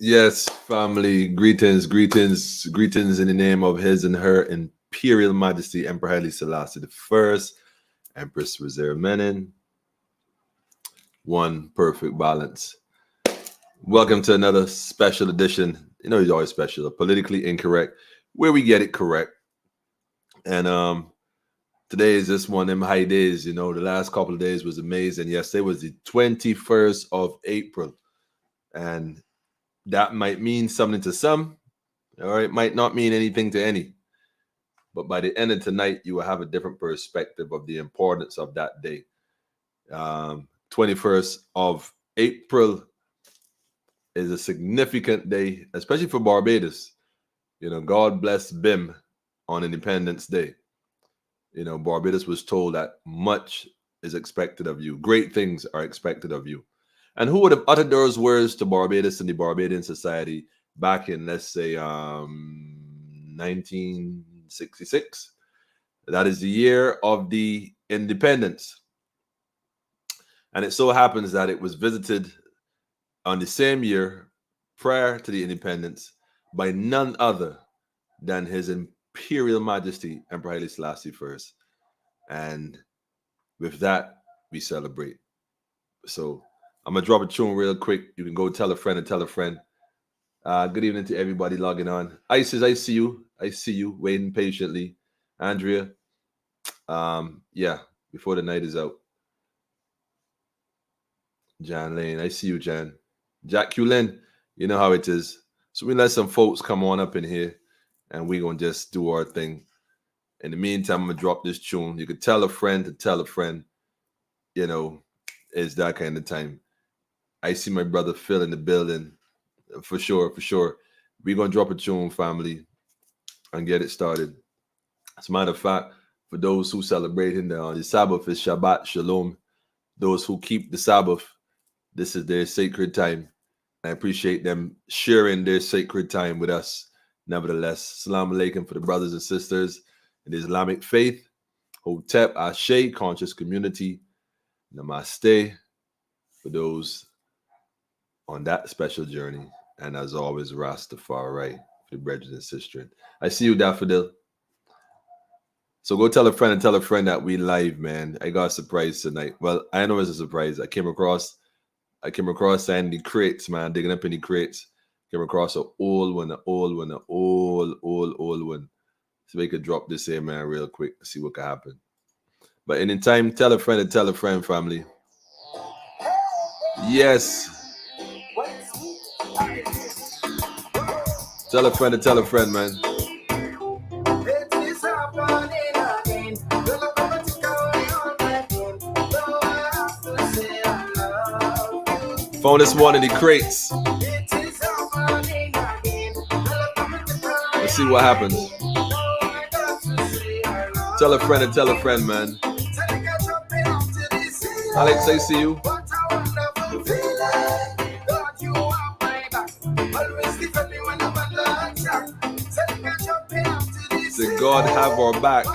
Yes, family, greetings, greetings, greetings in the name of His and Her Imperial Majesty Emperor Haile Selassie the First, Empress Reserve Menin, one perfect balance. Welcome to another special edition. You know, it's always special, politically incorrect, where we get it correct. And today is just one of them high days. You know, the last couple of days was amazing. Yesterday was the 21st of April, and that might mean something to some. All right, might not mean anything to any. But by the end of tonight, you will have a different perspective of the importance of that day. 21st of April is a significant day, especially for Barbados. You know, God bless BIM on Independence Day. You know, Barbados was told that much is expected of you. Great things are expected of you. And who would have uttered those words to Barbados and the Barbadian society back in, let's say, 1966? That is the year of the independence. And it so happens that it was visited on the same year prior to the independence by none other than His Imperial Majesty Emperor Haile Selassie I. And with that, we celebrate. So I'm going to drop a tune real quick. You can go tell a friend and tell a friend. Good evening to everybody logging on. Isis, I see you. I see you waiting patiently. Andrea, yeah, before the night is out. Jan Lane, I see you, Jan. Jack Cullen, you know how it is. So we let some folks come on up in here, and we're going to just do our thing. In the meantime, I'm going to drop this tune. You could tell a friend to tell a friend. You know, it's that kind of time. I see my brother Phil in the building. For sure, for sure. We're going to drop a tune, family, and get it started. As a matter of fact, for those who celebrating the Sabbath is Shabbat Shalom. Those who keep the Sabbath, this is their sacred time. I appreciate them sharing their sacred time with us. Nevertheless, Assalamu alaikum for the brothers and sisters in the Islamic faith. Hotep, Ashe, conscious community. Namaste for those on that special journey. And as always, Rastafari for the brethren and sisters. I see you, Daffodil. So go tell a friend and tell a friend that we live, man. I got a surprise tonight. Well, I know it's a surprise. I came across Sandy crates, man, digging up in the crates. Came across an old one. So we could drop this here, man, real quick, see what can happen. But in the time, tell a friend and tell a friend, family. Yes. Tell a friend and tell a friend, man. Found this one in the crates. Let's see what happens. Tell a friend and tell a friend, man. Alex, I see you. Say God have our back.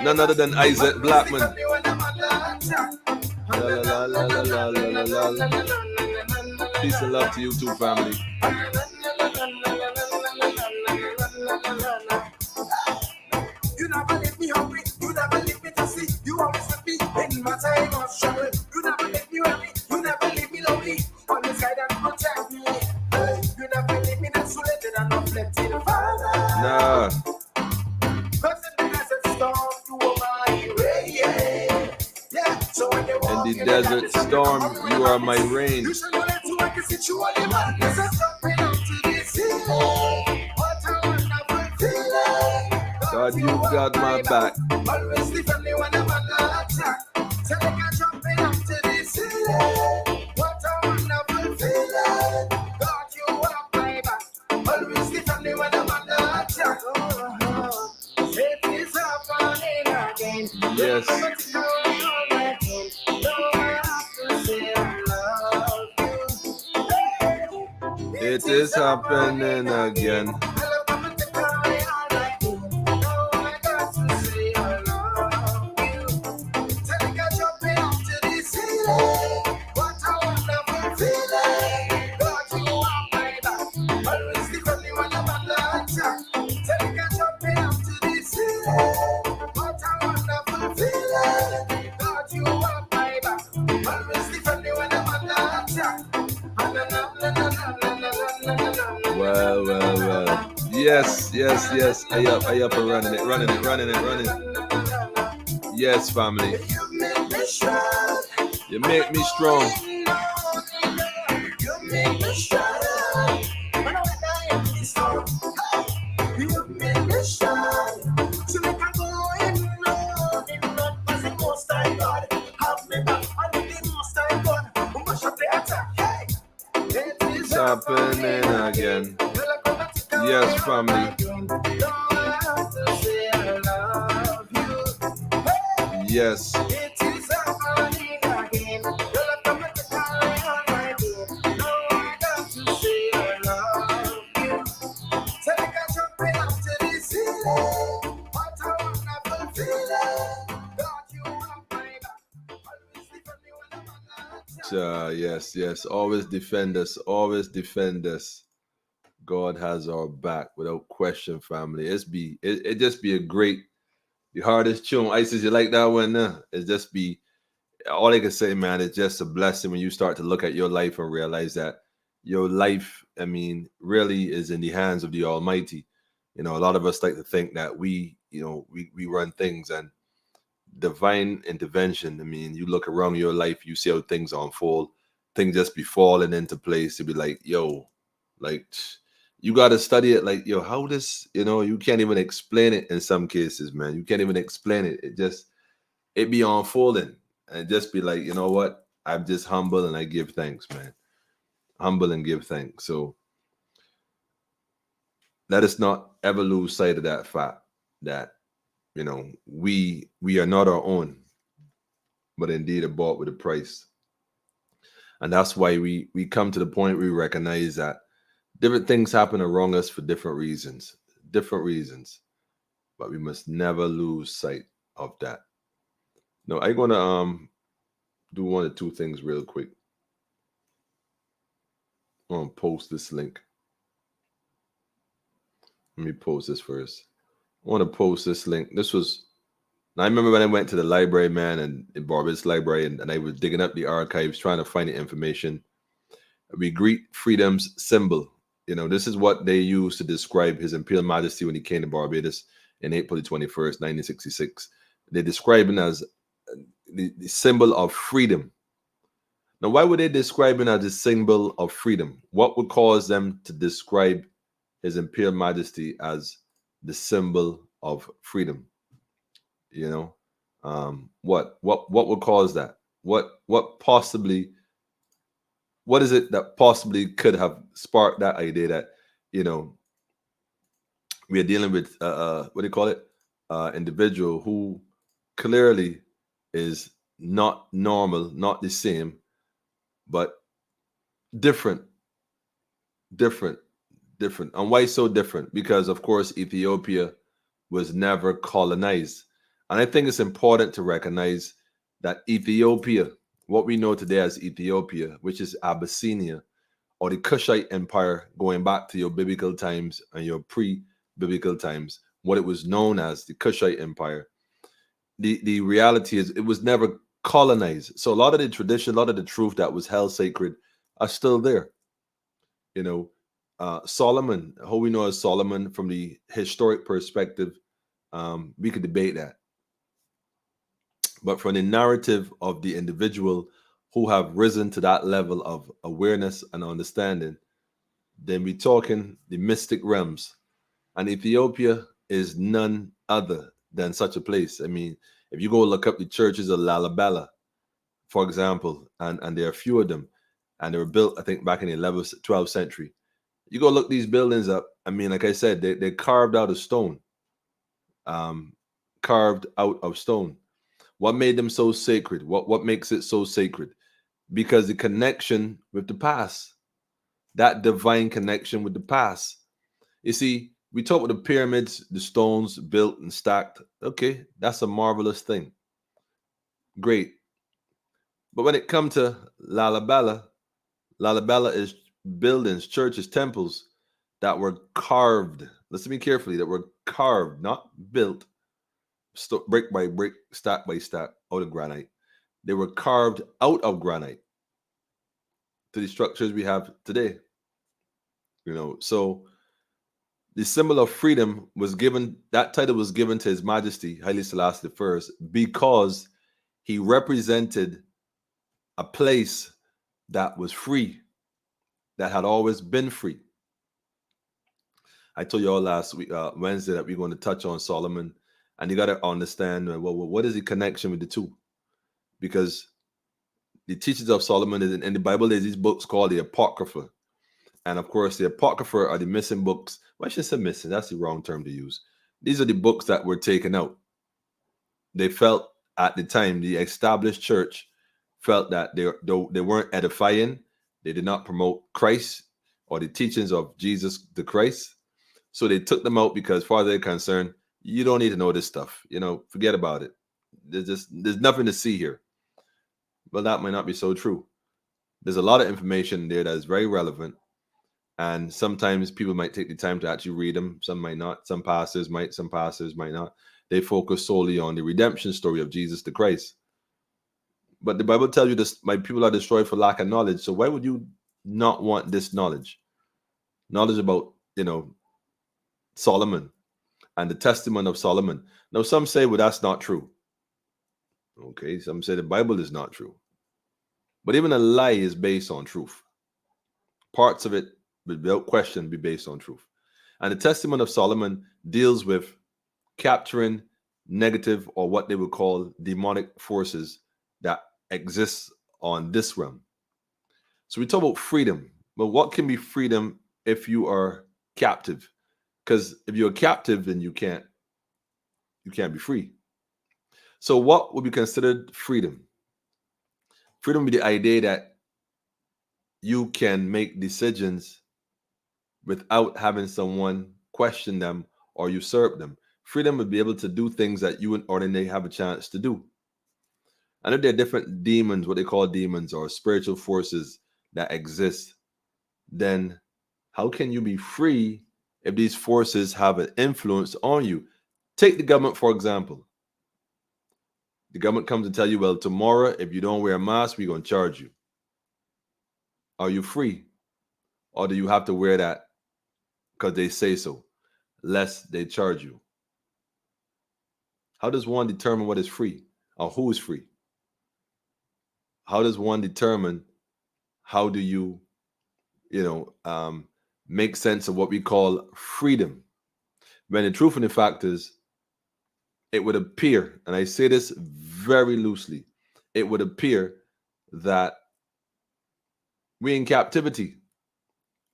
None other than Isaac Blackman. La, la, la, la, la, la, la, la. Peace and love to you too, family. You never leave me hungry, you never leave me to see. You always with me in my time of struggle. You never leave me weary, you never leave me lonely. On the side and protect me. You never leave me desolated and afflicted, Father. Nah. Cause in the desert storm, you are my rain. Yeah, so when they walk in the desert storm, you are my rain. You shall not let to work a situation, man. This is something up to this hill. What a wonderful feeling. God, you got my back. Always defend me when I'm under attack. Telling you jumping up to this hill. What a wonderful feeling. God, you have my back. Always defend me when I'm under attack. It is happening again. Yes. It is happening again. Well. Yes. I up and running it. Yes, family. You make me strong. It's happening again. Yes, family. Yes. Yes. Always defend us. God has our back without question, family. It just be a great, the hardest tune. Isis, you like that one? It just be all I can say, man. It's just a blessing when you start to look at your life and realize that your life, I mean, really is in the hands of the Almighty. You know, a lot of us like to think that we run things, and divine intervention. I mean, you look around your life, you see how things unfold, things just be falling into place. To be like, yo, like you got to study it. Like, yo, how this, you can't even explain it in some cases, man. You can't even explain it. It be unfolding, and just be like, you know what? I'm just humble and I give thanks, man. Humble and give thanks. So let us not ever lose sight of that fact that we are not our own, but indeed are bought with a price. And that's why we come to the point we recognize that different things happen around us for different reasons, but we must never lose sight of that. Now, I'm gonna do one or two things real quick. I'm gonna post this link. Let me post this first. I want to post this link. I remember when I went to the library, man, and in Barbados Library, and I was digging up the archives, trying to find the information. We greet freedom's symbol. This is what they used to describe His Imperial Majesty when he came to Barbados in April 21st, 1966. They describe him as the symbol of freedom. Now, why would they describe him as the symbol of freedom? What would cause them to describe His Imperial Majesty as the symbol of freedom? What would cause that? What is it that possibly could have sparked that idea that we are dealing with what do you call it, individual who clearly is not normal, not the same, but different. And why so different? Because of course Ethiopia was never colonized. And I think it's important to recognize that Ethiopia, what we know today as Ethiopia, which is Abyssinia, or the Kushite Empire, going back to your biblical times and your pre-biblical times, what it was known as the Kushite Empire. The reality is it was never colonized. So a lot of the tradition, a lot of the truth that was held sacred are still there. Solomon, who we know as Solomon from the historic perspective, we could debate that. But from the narrative of the individual who have risen to that level of awareness and understanding, then we're talking the mystic realms. And Ethiopia is none other than such a place. I mean, if you go look up the churches of Lalibela, for example, and there are a few of them, and they were built, I think, back in the 11th, 12th century. You go look these buildings up. I mean, like I said, they're carved out of stone. Carved out of stone. What made them so sacred? What makes it so sacred? Because the connection with the past, that divine connection with the past. You see, we talk about the pyramids, the stones built and stacked. Okay, that's a marvelous thing. Great. But when it comes to Lalibela is buildings, churches, temples that were carved. Listen to me carefully, that were carved, not built, brick by brick, stack by stack, out of granite. They were carved out of granite. to the structures we have today. So the symbol of freedom was given, that title was given to His Majesty Haile Selassie I because he represented a place that was free, that had always been free. I told you all last week, Wednesday, that we're going to touch on Solomon, and you got to understand, well, what is the connection with the two? Because the teachings of Solomon is in the Bible. There's these books called the Apocrypha, and of course, the Apocrypha are the missing books. Well, I should say missing. That's the wrong term to use. These are the books that were taken out. They felt at the time, the established church felt that they weren't edifying. They did not promote Christ or the teachings of Jesus the Christ. So they took them out because, as far as they're concerned, you don't need to know this stuff. Forget about it. There's nothing to see here. Well, that might not be so true. There's a lot of information there that is very relevant. And sometimes people might take the time to actually read them. Some might not. Some pastors might not. They focus solely on the redemption story of Jesus the Christ. But the Bible tells you this: my people are destroyed for lack of knowledge. So why would you not want this knowledge? Knowledge about, Solomon and the testament of Solomon. Now, some say, well, that's not true. Okay, some say the Bible is not true. But even a lie is based on truth. Parts of it, without question, be based on truth. And the testament of Solomon deals with capturing negative, or what they would call demonic forces that exist on this realm. So we talk about freedom. But what can be freedom if you are captive? Because if you're captive, then you can't be free. So what would be considered freedom? Freedom would be the idea that you can make decisions without having someone question them or usurp them. Freedom would be able to do things that you wouldn't ordinarily have a chance to do. I know there are different demons, what they call demons, or spiritual forces that exist. Then how can you be free if these forces have an influence on you? Take the government, for example. The government comes and tell you, well, tomorrow, if you don't wear a mask, we're going to charge you. Are you free? Or do you have to wear that because they say so, lest they charge you? How does one determine what is free, or who is free? How does one determine, how do you, make sense of what we call freedom? When the truth and the fact is, it would appear, and I say this very loosely, it would appear that we're in captivity.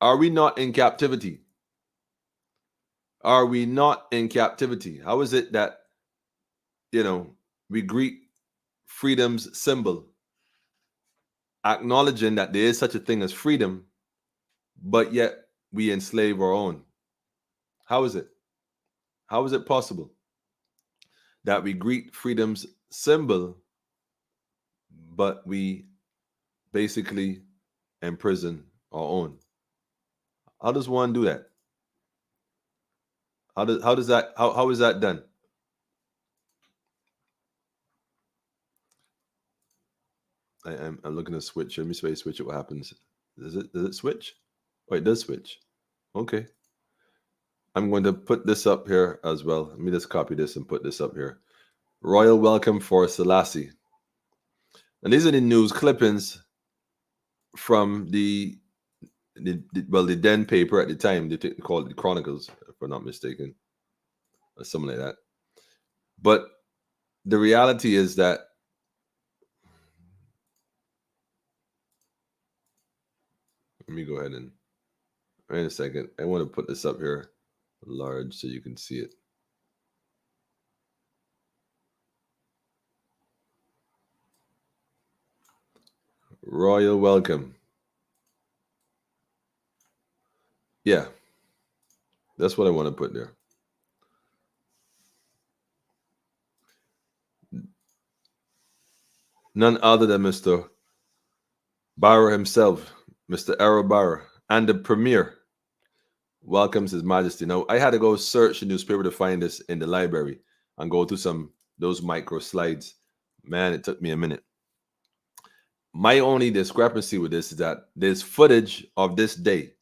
Are we not in captivity? Are we not in captivity? How is it that, we greet freedom's symbol, acknowledging that there is such a thing as freedom, but yet we enslave our own? How is it? How is it possible that we greet freedom's symbol, but we basically imprison our own? How does one do that? How is that done? I'm looking to switch. Let me switch it. What happens? Does it switch? Oh, it does switch. Okay. I'm going to put this up here as well. Let me just copy this and put this up here. Royal welcome for Selassie. And these are the news clippings from the Den paper at the time. They called it the Chronicles, if I'm not mistaken, or something like that. But the reality is that let me go ahead and wait a second. I want to put this up here large so you can see it. Royal welcome. Yeah, that's what I want to put there. None other than Mr. Barra himself, Mr. Errol Barra, and the Premier welcomes His Majesty. Now, I had to go search the newspaper to find this in the library and go through those micro slides. Man, it took me a minute. My only discrepancy with this is that there's footage of this day.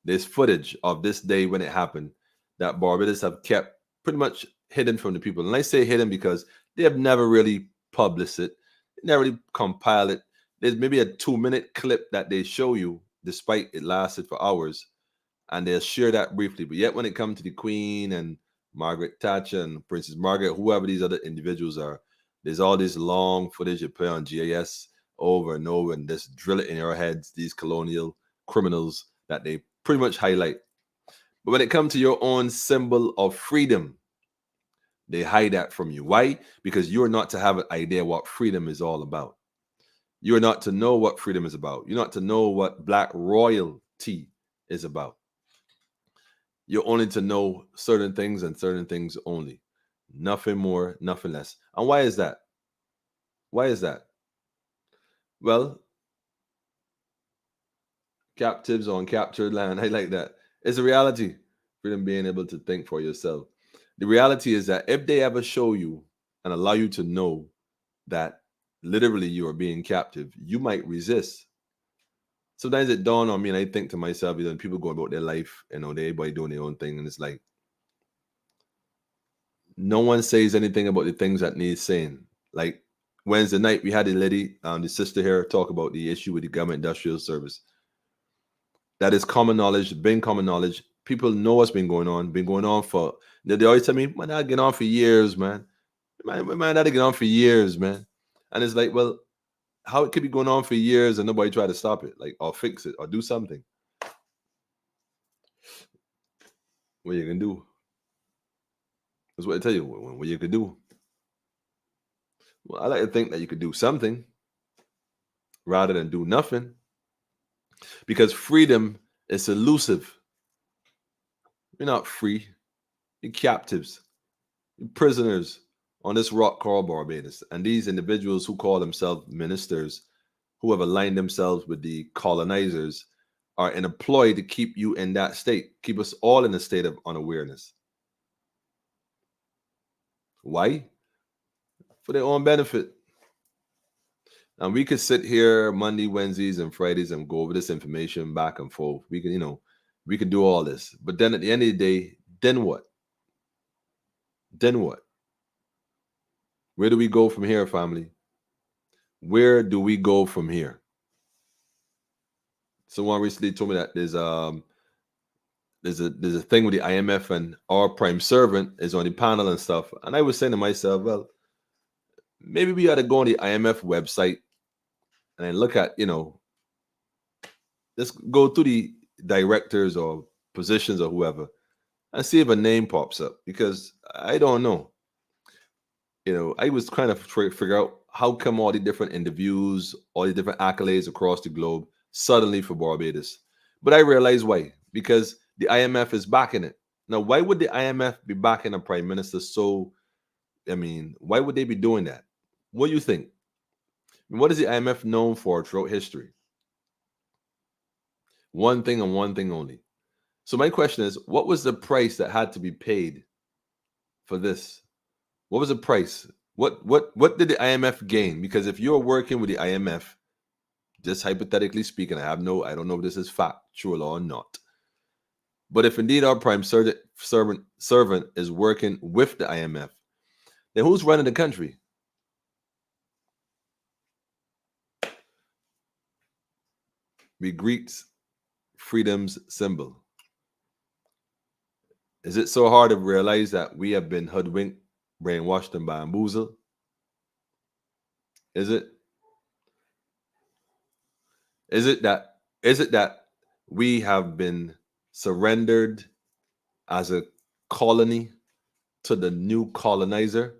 There's footage of this day when it happened that Barbados have kept pretty much hidden from the people. And I say hidden because they have never really published it, never really compiled it. There's maybe a 2-minute clip that they show you, despite it lasted for hours, and they'll share that briefly. But yet, when it comes to the Queen and Margaret Thatcher and Princess Margaret, whoever these other individuals are, there's all this long footage you play on GIS over and over and just drill it in your heads, these colonial criminals that they pretty much highlight. But when it comes to your own symbol of freedom, they hide that from you. Why? Because you're not to have an idea what freedom is all about. You're not to know what freedom is about. You're not to know what black royalty is about. You're only to know certain things and certain things only. Nothing more, nothing less. And why is that? Why is that? Well, captives on captured land. I like that. It's a reality. Freedom being able to think for yourself. The reality is that if they ever show you and allow you to know that literally you are being captive, you might resist. Sometimes it dawned on me and I think to myself, people go about their life, everybody doing their own thing, and it's like no one says anything about the things that need saying. Like Wednesday night, we had a lady, the sister here, talk about the issue with the government industrial service. That is common knowledge, been common knowledge. People know what's been going on for, they always tell me, man, that get on for years, man. Man, that'll get on for years, man. And it's like, well, how it could be going on for years and nobody try to stop it, like, or fix it, or do something. What you can do? That's what I tell you. What you can do. Well, I like to think that you could do something rather than do nothing, because freedom is elusive. You're not free. You're captives. You're prisoners on this rock called Barbados. And these individuals who call themselves ministers, who have aligned themselves with the colonizers, are in a ploy to keep you in that state, keep us all in a state of unawareness. Why? For their own benefit. And we could sit here Monday, Wednesdays, and Fridays and go over this information back and forth. We can, we can do all this. But then at the end of the day, then what? Then what? Where do we go from here, family? Where do we go from here? Someone recently told me that there's a thing with the IMF and our prime servant is on the panel and stuff. And I was saying to myself, well, maybe we ought to go on the IMF website and then look at, let's go through the directors or positions or whoever and see if a name pops up, because I don't know. I was trying to figure out how come all the different interviews, all the different accolades across the globe suddenly for Barbados. But I realized why. Because the IMF is backing it. Now, why would the IMF be backing a prime minister? Why would they be doing that? What do you think? What is the IMF known for throughout history? One thing and one thing only. So my question is, what was the price that had to be paid for this? What was the price? What did the IMF gain? Because if you're working with the IMF, just hypothetically speaking, I don't know if this is factual or not. But if indeed our prime servant is working with the IMF, then who's running the country? We Greeks, freedom's symbol. Is it so hard to realize that we have been hoodwinked, brainwashed, and bamboozled? Is it? Is it that we have been surrendered as a colony to the new colonizer,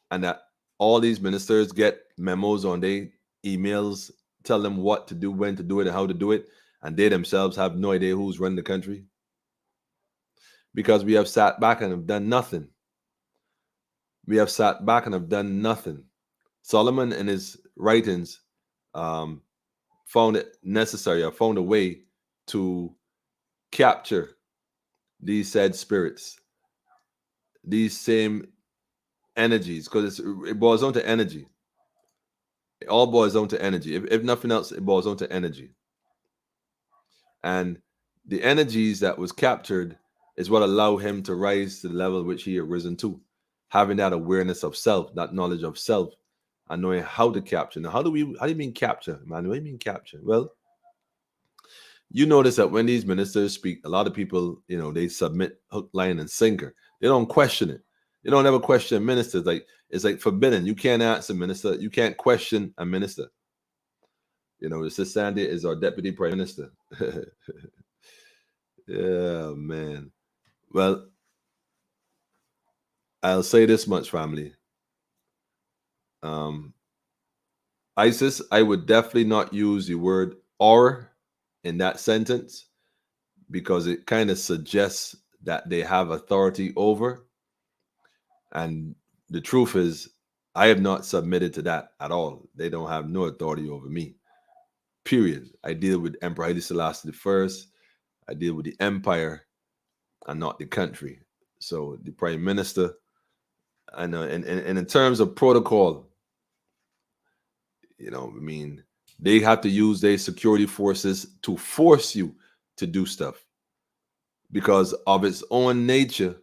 and that all these ministers get memos on their emails, tell them what to do, when to do it, and how to do it, and they themselves have no idea who's running the country? Because we have sat back and have done nothing. We have sat back and have done nothing. Solomon in his writings found it necessary, or found a way to capture these said spirits, these same energies, because it boils down to energy. It all boils down to energy. If nothing else, it boils down to energy. And the energies that was captured is what allow him to rise to the level which he had risen to. Having that awareness of self, that knowledge of self, and knowing how to capture. Now, how do you mean capture, man? What do you mean capture? Well, you notice that when these ministers speak, a lot of people, they submit hook, line, and sinker. They don't question it. They don't ever question ministers. Like, it's like forbidden. You can't ask a minister. You can't question a minister. Sister Sandy is our deputy prime minister. Yeah, man. Well, I'll say this much, family. ISIS, I would definitely not use the word or in that sentence because it kind of suggests that they have authority over. And the truth is, I have not submitted to that at all. They don't have no authority over me. Period. I deal with Emperor Haile Selassie I. I deal with the empire and not the country. So the prime minister, I know, and in terms of protocol, they have to use their security forces to force you to do stuff because of its own nature.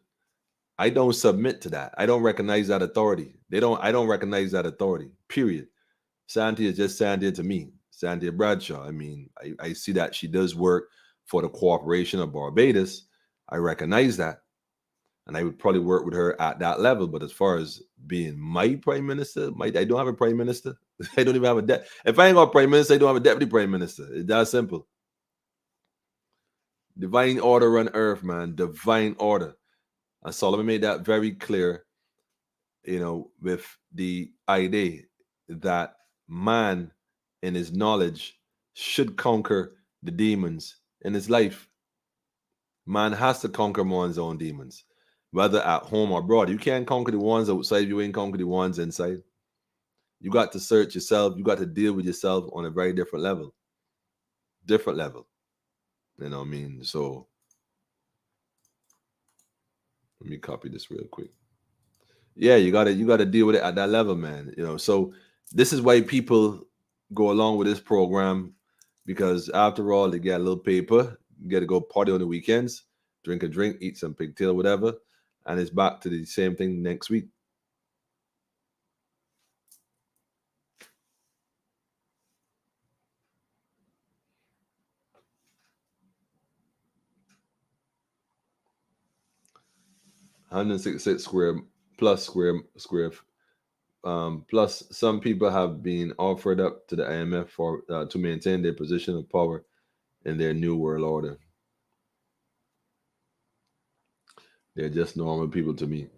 I don't submit to that. I don't recognize that authority. I don't recognize that authority, period. Sandy is just Sandy to me. Sandy Bradshaw. I see that she does work for the Cooperation of Barbados. I recognize that. And I would probably work with her at that level. But as far as being my prime minister, I don't have a prime minister. I don't even have a if I ain't got a prime minister, I don't have a deputy prime minister. It's that simple. Divine order on earth, man. Divine order. And Solomon made that very clear, with the idea that man in his knowledge should conquer the demons in his life. Man has to conquer one's own demons, whether at home or abroad. You can't conquer the ones outside, you ain't conquer the ones inside. You got to search yourself. You got to deal with yourself on a very different level. Different level. You know what I mean? So let me copy this real quick. Yeah, you gotta deal with it at that level, man. So this is why people go along with this program, because after all, they get a little paper, you get to go party on the weekends, drink a drink, eat some pigtail, whatever, and it's back to the same thing next week. $166 square plus plus some people have been offered up to the IMF for to maintain their position of power in their new world order. They're just normal people to me.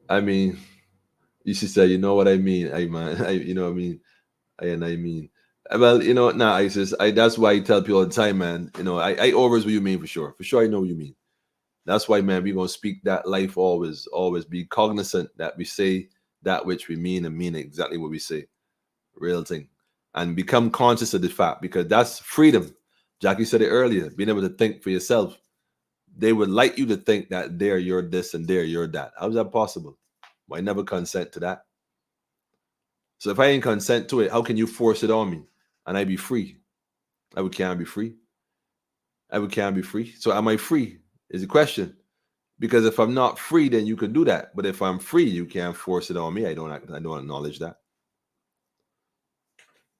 You should say, you know what I mean? You know what I mean? Well, ISIS. That's why I tell people all the time, man. I always what you mean for sure. For sure, I know what you mean. That's why, man, we're gonna speak that life always. Always be cognizant that we say that which we mean and mean exactly what we say. Real thing. And become conscious of the fact, because that's freedom. Jackie said it earlier, being able to think for yourself. They would like you to think that they're your this and they're your that. How is that possible? Why never consent to that? So if I ain't consent to it, how can you force it on me and I be free? I can't be free. I can't be free. So am I free? Is the question. Because if I'm not free, then you can do that. But if I'm free, you can't force it on me. I don't acknowledge that.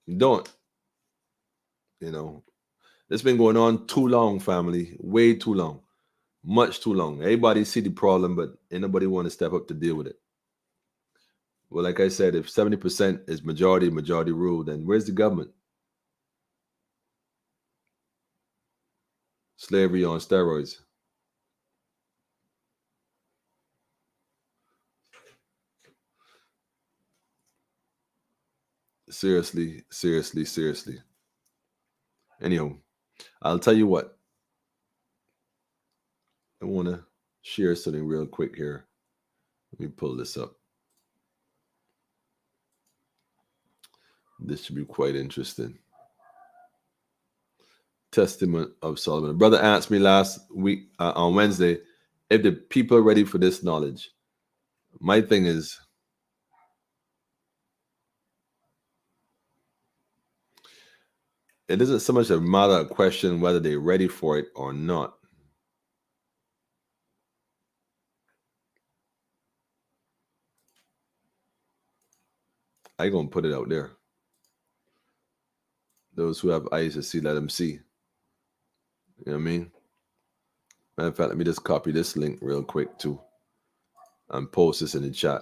You don't. It's been going on too long, family. Way too long. Much too long. Everybody see the problem, but ain't nobody want to step up to deal with it. Well, like I said, if 70% is majority rule, then where's the government? Slavery on steroids. Seriously. Anyhow, I'll tell you what. I want to share something real quick here. Let me pull this up. This should be quite interesting. Testament of Solomon. A brother asked me last week on Wednesday if the people are ready for this knowledge. My thing is, it isn't so much a matter of question whether they're ready for it or not. I gonna put it out there. Those who have eyes to see, let them see. You know what I mean? Matter of fact, let me just copy this link real quick too and post this in the chat.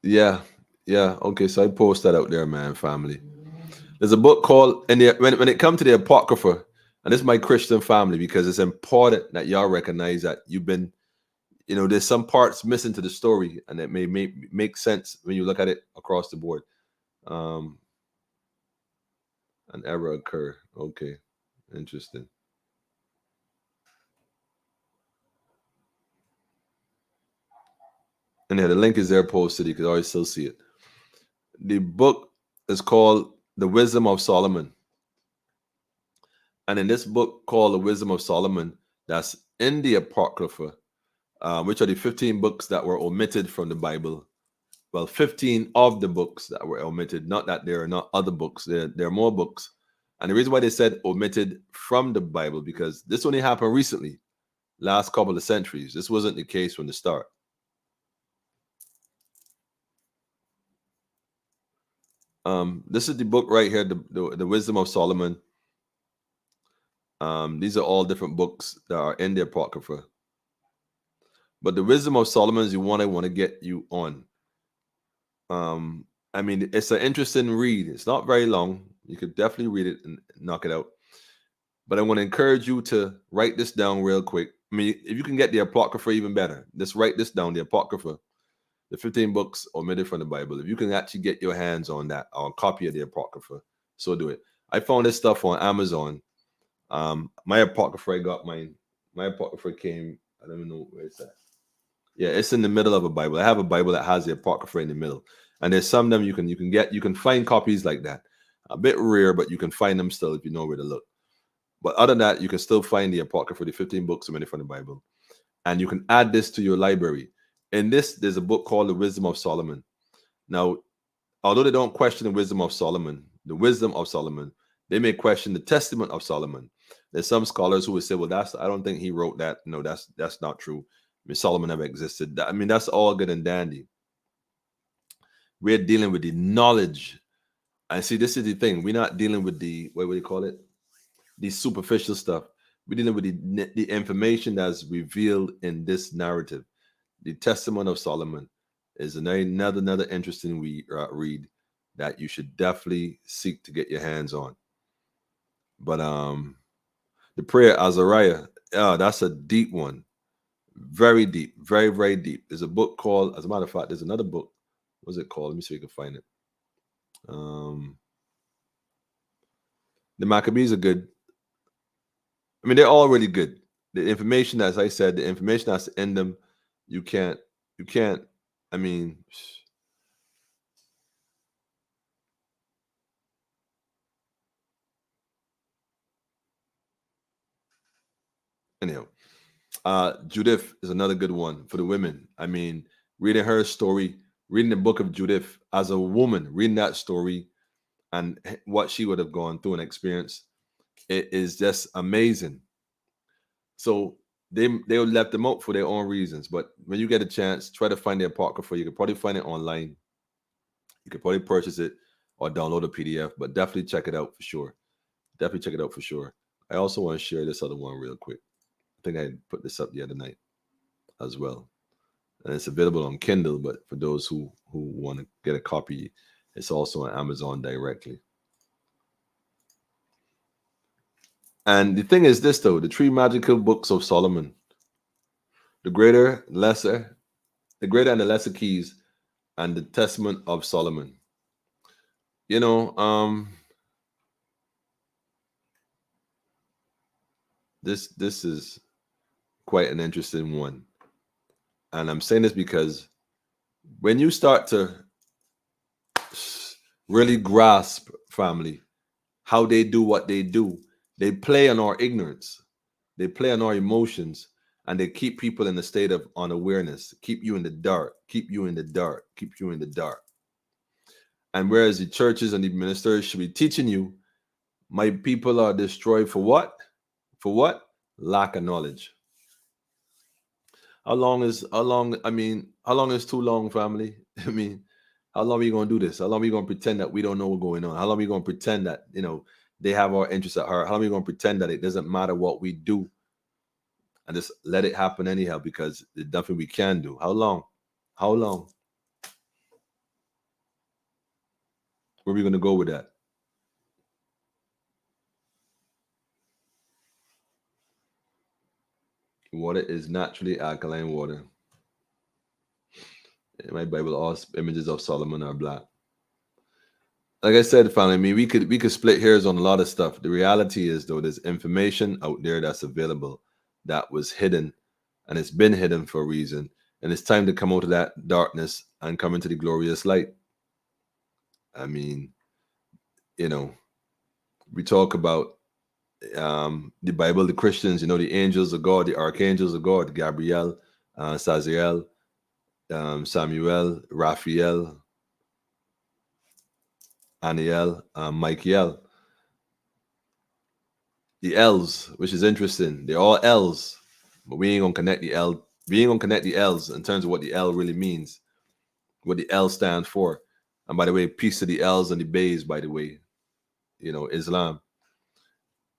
Yeah, yeah. Okay, so I post that out there, man, family. There's a book called, and when it comes to the Apocrypha, and this is my Christian family, because it's important that y'all recognize that you've been, there's some parts missing to the story, and it may make sense when you look at it across the board. An error occur. Okay, interesting. And yeah, the link is there posted. You can always still see it. The book is called The Wisdom of Solomon. And in this book called The Wisdom of Solomon, that's in the Apocrypha, which are the 15 books that were omitted from the Bible. Well, 15 of the books that were omitted, not that there are not other books, there are more books. And the reason why they said omitted from the Bible, because this only happened recently, last couple of centuries. This wasn't the case from the start. This is the book right here, the Wisdom of Solomon. These are all different books that are in the Apocrypha. But the Wisdom of Solomon is the one I want to get you on. I mean, it's an interesting read. It's not very long. You could definitely read it and knock it out. But I want to encourage you to write this down real quick. I mean, if you can get the Apocrypha, even better. Just write this down, the Apocrypha, the 15 books omitted from the Bible. If you can actually get your hands on that, or a copy of the Apocrypha, so do it. I found this stuff on Amazon. My Apocrypha, I got mine. My Apocrypha came, I don't even know where it's at. Yeah, it's in the middle of a Bible. I have a Bible that has the Apocrypha in the middle. And there's some of them you can find copies like that. A bit rare, but you can find them still if you know where to look. But other than that, you can still find the Apocrypha, the 15 books omitted from the Bible. And you can add this to your library. In this, there's a book called The Wisdom of Solomon. Now, although they don't question the wisdom of Solomon, they may question the testament of Solomon. There's some scholars who would say, well, I don't think he wrote that. No, that's not true. I mean, Solomon never existed. I mean, that's all good and dandy. We're dealing with the knowledge. And see, this is the thing. We're not dealing with the, what do you call it? The superficial stuff. We're dealing with the information that's revealed in this narrative. The Testament of Solomon is another interesting read that you should definitely seek to get your hands on. But the prayer Azariah, that's a deep one. Very deep, very, very deep. There's a book called, as a matter of fact, there's another book. What's it called? Let me see if we can find it. The Maccabees are good. I mean, they're all really good. The information, as I said, the information that's in them, you can't, I mean, anyhow, Judith is another good one for the women. I mean, reading her story, reading the book of Judith as a woman, reading that story and what she would have gone through and experienced, it is just amazing. So they left them out for their own reasons. But when you get a chance, try to find the Apocrypha. You could probably find it online. You could probably purchase it or download a PDF, but definitely check it out for sure. Definitely check it out for sure. I also want to share this other one real quick. I think I put this up the other night as well. And it's available on Kindle, but for those who want to get a copy, it's also on Amazon directly. And the thing is this, though, the three magical books of Solomon, the greater, lesser, the greater and the lesser keys, and the Testament of Solomon. You know, this is quite an interesting one. And I'm saying this because when you start to really grasp, family, how they do what they do, They play on our ignorance. They play on our emotions, and they keep people in a state of unawareness, keep you in the dark, keep you in the dark, keep you in the dark. And whereas the churches and the ministers should be teaching you, my people are destroyed for what? For what? Lack of knowledge. How long is too long, family? I mean, how long are we gonna do this? How long are we gonna pretend that we don't know what's going on? How long are we gonna pretend that, they have our interests at heart? How long are we gonna pretend that it doesn't matter what we do and just let it happen anyhow because there's nothing we can do? How long? How long? Where are we gonna go with that? Water is naturally alkaline water. In my Bible, all images of Solomon are black. Like I said, family, I mean, we could split hairs on a lot of stuff. The reality is, though, there's information out there that's available that was hidden, and it's been hidden for a reason. And it's time to come out of that darkness and come into the glorious light. I mean, we talk about the Bible, the Christians, the angels of God, the archangels of God, Gabriel, Saziel, Samuel, Raphael, Aniel, Michael. The L's, which is interesting. They're all L's, but we ain't gonna connect the L. We ain't gonna connect the L's in terms of what the L really means, what the L stands for. And by the way, peace to the L's and the Bays, by the way, Islam.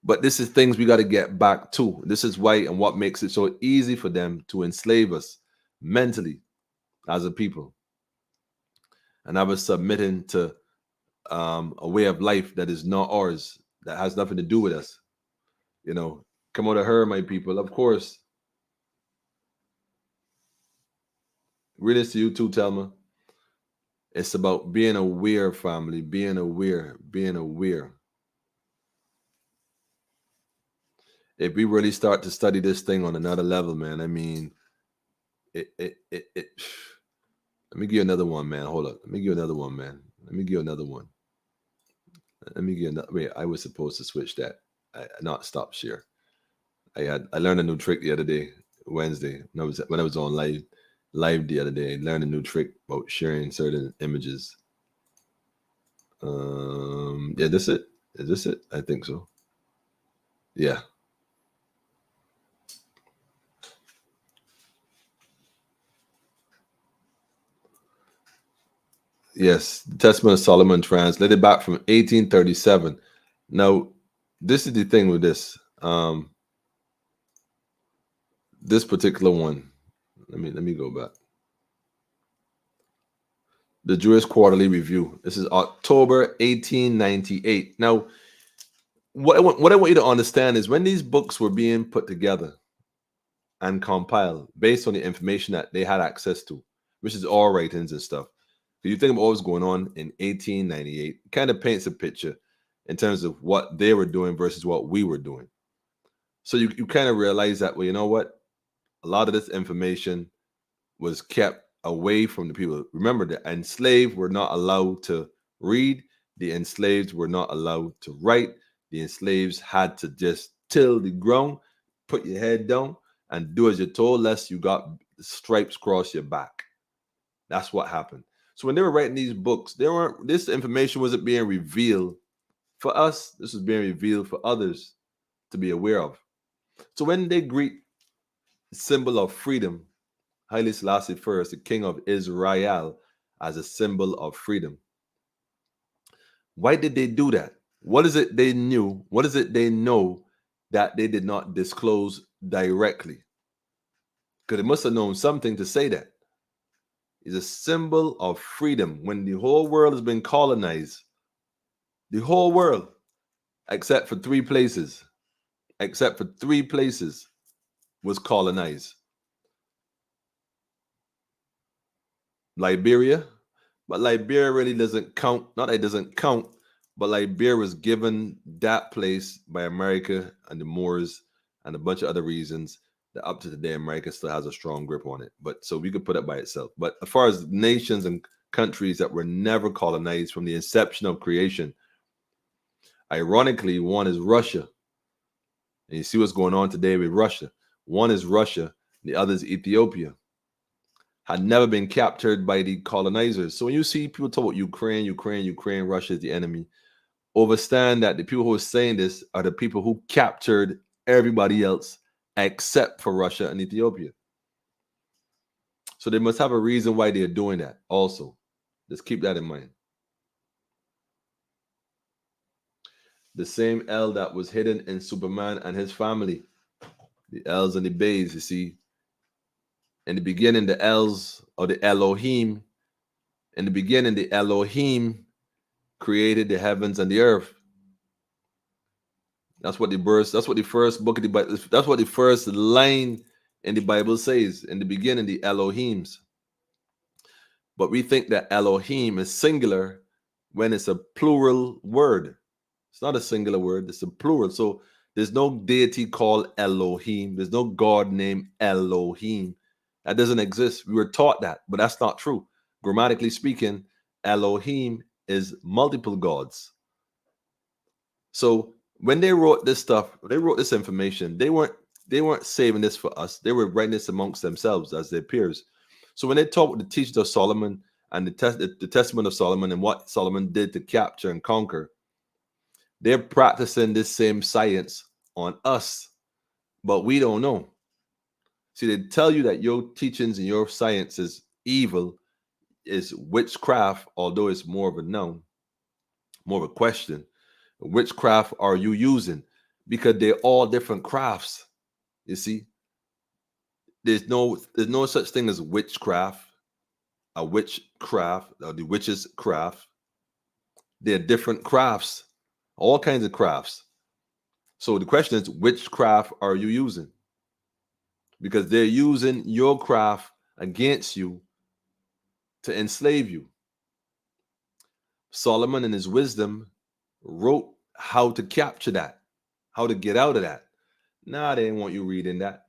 But this is things we got to get back to. This is why and what makes it so easy for them to enslave us mentally as a people. And I was submitting to a way of life that is not ours, that has nothing to do with us. Come out of her, my people. Of course. Read this to you too, Telma. It's about being aware, family. Being aware. Being aware. If we really start to study this thing on another level, man, I mean, it. Let me give you another one, man. Hold up. Let me give you another one, man. Let me give you another one. Let me give you another. Wait, I was supposed to switch that. Not stop share. I learned a new trick the other day, Wednesday, when I was on live the other day. I learned a new trick about sharing certain images. Yeah, this it? Is this it? I think so. Yeah. Yes, the Testament of Solomon translated back from 1837. Now, this is the thing with this. This particular one. Let me go back. The Jewish Quarterly Review. This is October 1898. Now, what I want you to understand is when these books were being put together and compiled based on the information that they had access to, which is all writings and stuff. If you think of what was going on in 1898, it kind of paints a picture in terms of what they were doing versus what we were doing. So you kind of realize that, well, you know what? A lot of this information was kept away from the people. Remember, the enslaved were not allowed to read. The enslaved were not allowed to write. The enslaved had to just till the ground, put your head down, and do as you're told, lest you got stripes across your back. That's what happened. So when they were writing these books, this information wasn't being revealed for us. This was being revealed for others to be aware of. So when they greet the symbol of freedom, Haile Selassie I, the king of Israel, as a symbol of freedom. Why did they do that? What is it they knew? What is it they know that they did not disclose directly? Because they must have known something to say that. It's a symbol of freedom. When the whole world has been colonized, the whole world, except for three places, was colonized. Liberia, but Liberia really doesn't count. Not that it doesn't count, but Liberia was given that place by America and the Moors and a bunch of other reasons that up to today America still has a strong grip on it. But so we could put it by itself. But as far as nations and countries that were never colonized from the inception of creation, ironically, one is Russia. And you see what's going on today with Russia. One is Russia, the other is Ethiopia. Had never been captured by the colonizers. So when you see people talk about Ukraine, Russia is the enemy, understand that the people who are saying this are the people who captured everybody else except for Russia and Ethiopia. So they must have a reason why they're doing that also. Just keep that in mind. The same L that was hidden in Superman and his family. The L's and the Bays, you see. In the beginning, the L's or the Elohim. In the beginning, the Elohim created the heavens and the earth. That's what the first book of the Bible, that's what the first line in the Bible says. In the beginning, the Elohims. But we think that Elohim is singular when it's a plural word. It's not a singular word, it's a plural. So there's no deity called Elohim. There's no God named Elohim. That doesn't exist. We were taught that, but that's not true. Grammatically speaking, Elohim is multiple gods. So when they wrote this stuff, they wrote this information, they weren't saving this for us. They were writing this amongst themselves as their peers. So when they talk with the teachings of Solomon and the testament of Solomon and what Solomon did to capture and conquer, they're practicing this same science on us, but we don't know. See, they tell you that your teachings and your science is evil, is witchcraft, although it's more of a noun, more of a question. Which craft are you using? Because they're all different crafts. You see, there's no such thing as witchcraft, a witchcraft, or the witch's craft. They're different crafts, all kinds of crafts. So the question is, which craft are you using? Because they're using your craft against you to enslave you. Solomon, in his wisdom, wrote how to capture that, how to get out of that. Nah, they didn't want you reading that.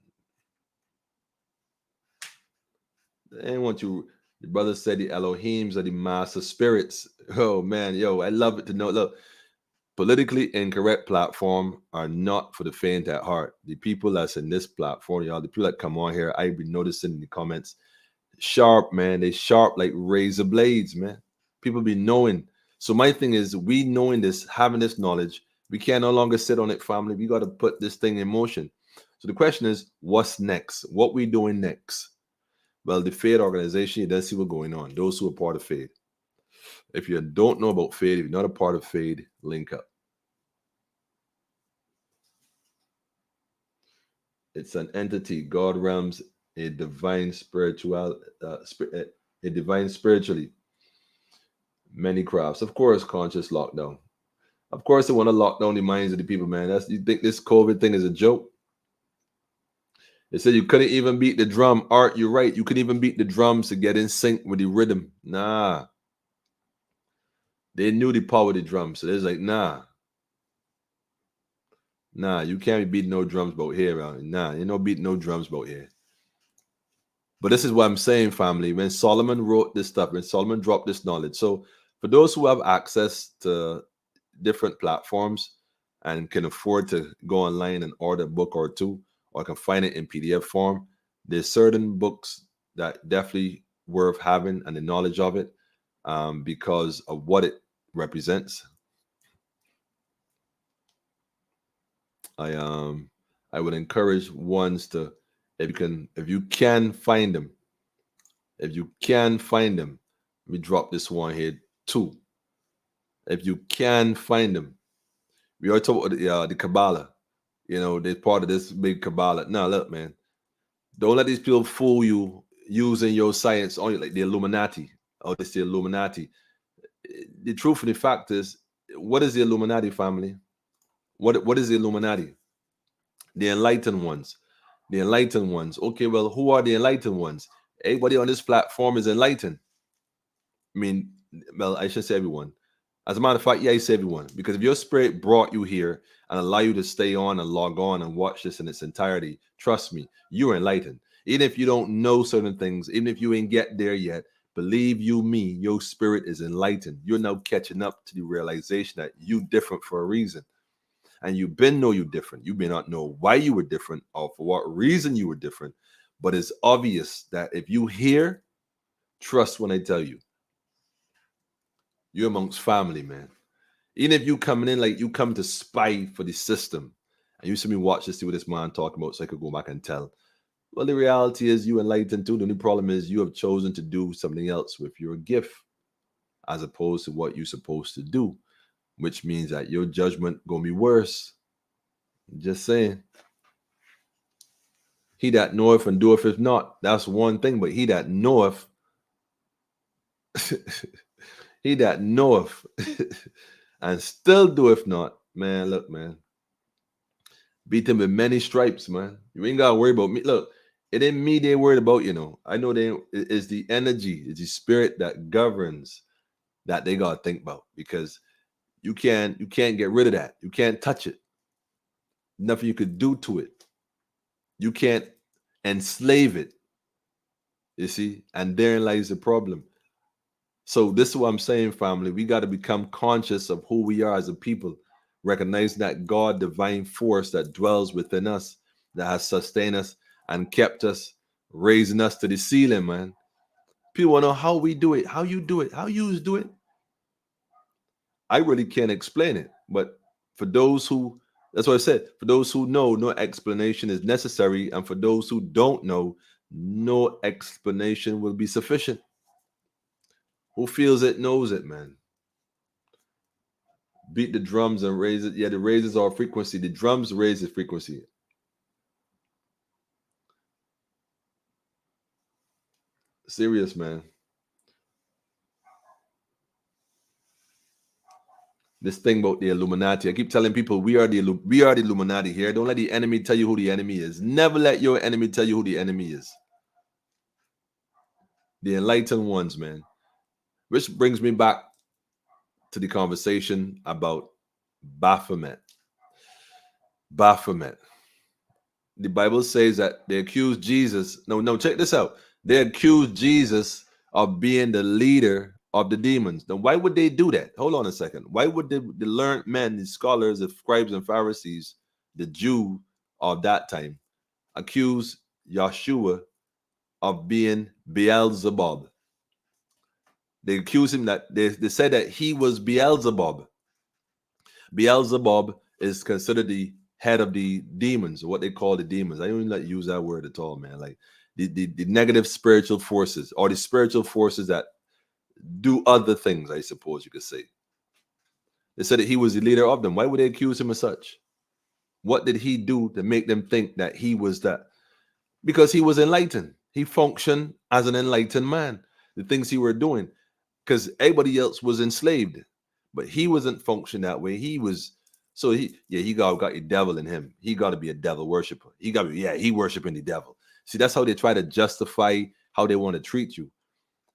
They didn't want you. The brother said the Elohims are the master spirits. Oh man, yo, I love it to know. Look, politically incorrect platform are not for the faint at heart. The people that's in this platform, y'all, the people that come on here, I be noticing in the comments, sharp, man. They sharp like razor blades, man. People be knowing. So my thing is, we knowing this, having this knowledge, we can no longer sit on it, family. We got to put this thing in motion. So the question is, what's next? What we doing next? Well, the Fade organization, you don't see what's going on. Those who are part of Fade. If you don't know about Fade, if you're not a part of Fade, link up. It's an entity, God realms, a divine spiritual, a divine spiritually. Many crafts, of course, conscious lockdown. Of course, they want to lock down the minds of the people, man. You think this COVID thing is a joke? They said you couldn't even beat the drum. Art, you're right. You couldn't even beat the drums to get in sync with the rhythm. Nah. They knew the power of the drums. So they're like, nah. Nah, you can't be beating no drums about here. Nah, you know beating no drums about here. But this is what I'm saying, family. When Solomon wrote this stuff, when Solomon dropped this knowledge. So for those who have access to different platforms and can afford to go online and order a book or two, or can find it in PDF form, there's certain books that definitely worth having and the knowledge of it because of what it represents. I would encourage ones to, if you can find them, let me drop this one here too. If you can find them, we are talking about the Kabbalah. You know, they're part of this big Kabbalah. Now, look, man, don't let these people fool you using your science only like the Illuminati. Oh, it's the Illuminati. The truth of the fact is, what is the Illuminati, family? What is the Illuminati? The enlightened ones. The enlightened ones. Okay, well, who are the enlightened ones? Everybody on this platform is enlightened. I mean, well, I should say everyone. As a matter of fact, yeah, I say everyone. Because if your spirit brought you here and allow you to stay on and log on and watch this in its entirety, trust me, you're enlightened. Even if you don't know certain things, even if you ain't get there yet, believe you me, your spirit is enlightened. You're now catching up to the realization that you different for a reason. and you been know you different. You may not know why you were different or for what reason you were different, but it's obvious that if you hear, trust when I tell you, you're amongst family, man. Even if you coming in like you come to spy for the system, and you see me watch this, see what this man talking about, so I could go back and tell. Well, the reality is you enlightened too. The only problem is you have chosen to do something else with your gift as opposed to what you're supposed to do, which means that your judgment gonna be worse. Just saying. He that knoweth and doeth if not, that's one thing, but he that knoweth, he that knoweth and still doeth not, man, look, man, beat him with many stripes, man. You ain't gotta worry about me. Look, it ain't me they worried about, you know. I know it's the energy, it's the spirit that governs that they gotta think about, because you can't get rid of that. You can't touch it. Nothing you could do to it. You can't enslave it. You see, and therein lies the problem. So this is what I'm saying, family. We got to become conscious of who we are as a people, recognizing that God, divine force that dwells within us, that has sustained us and kept us, raising us to the ceiling, man. People want to know how we do it, how you do it, how you do it. I really can't explain it, but for those who, that's what I said, for those who know, no explanation is necessary, and for those who don't know, no explanation will be sufficient. Who feels it knows it, man. Beat the drums and raise it. Yeah, the raises are frequency. The drums raise the frequency. Serious, man. This thing about the Illuminati. I keep telling people we are the Illuminati here. Don't let the enemy tell you who the enemy is. Never let your enemy tell you who the enemy is. The enlightened ones, man. Which brings me back to the conversation about Baphomet. Baphomet. The Bible says that they accused Jesus. No, check this out. They accused Jesus of being the leader of the demons. Now, why would they do that? Hold on a second. Why would the learned men, the scholars, the scribes and Pharisees, the Jew of that time, accuse Yeshua of being Beelzebub? They accuse him that they said that he was Beelzebub. Beelzebub is considered the head of the demons, or what they call the demons. I don't even like use that word at all, man. Like the negative spiritual forces, or the spiritual forces that do other things, I suppose you could say. They said that he was the leader of them. Why would they accuse him of such? What did he do to make them think that he was that? Because he was enlightened. He functioned as an enlightened man. The things he were doing, because everybody else was enslaved, but he wasn't functioning that way. He was, so he got the devil in him. He got to be a devil worshiper. He got to be, he worshiping the devil. See, that's how they try to justify how they want to treat you.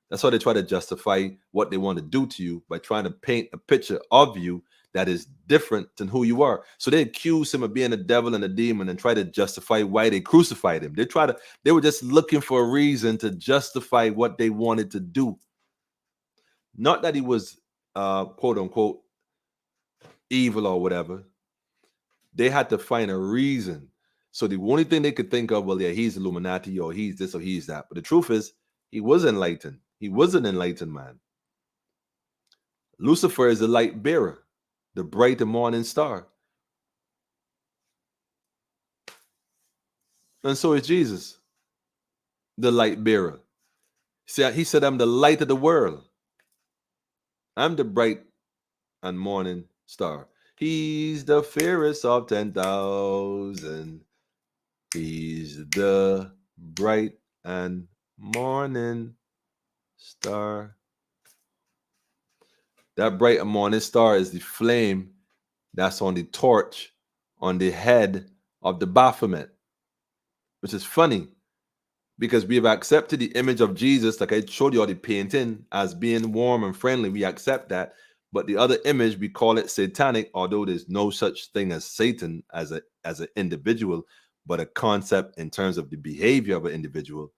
That's how they try to justify what they want to do to you, by trying to paint a picture of you that is different than who you are. So they accuse him of being a devil and a demon and try to justify why they crucified him. They were just looking for a reason to justify what they wanted to do. Not that he was quote unquote evil or whatever. They had to find a reason. So the only thing they could think of, well, yeah, he's Illuminati, or he's this or he's that. But the truth is, he was enlightened. He was an enlightened man. Lucifer is the light bearer, the bright and morning star. And so is Jesus, the light bearer. See, he said, I'm the light of the world. I'm the bright and morning star. He's the fairest of 10,000. He's the bright and morning star. That bright and morning star is the flame that's on the torch on the head of the Baphomet, which is funny because we have accepted the image of Jesus, like I showed you all the painting, as being warm and friendly. We accept that. But the other image, we call it satanic, although there's no such thing as Satan as an individual, but a concept in terms of the behavior of an individual.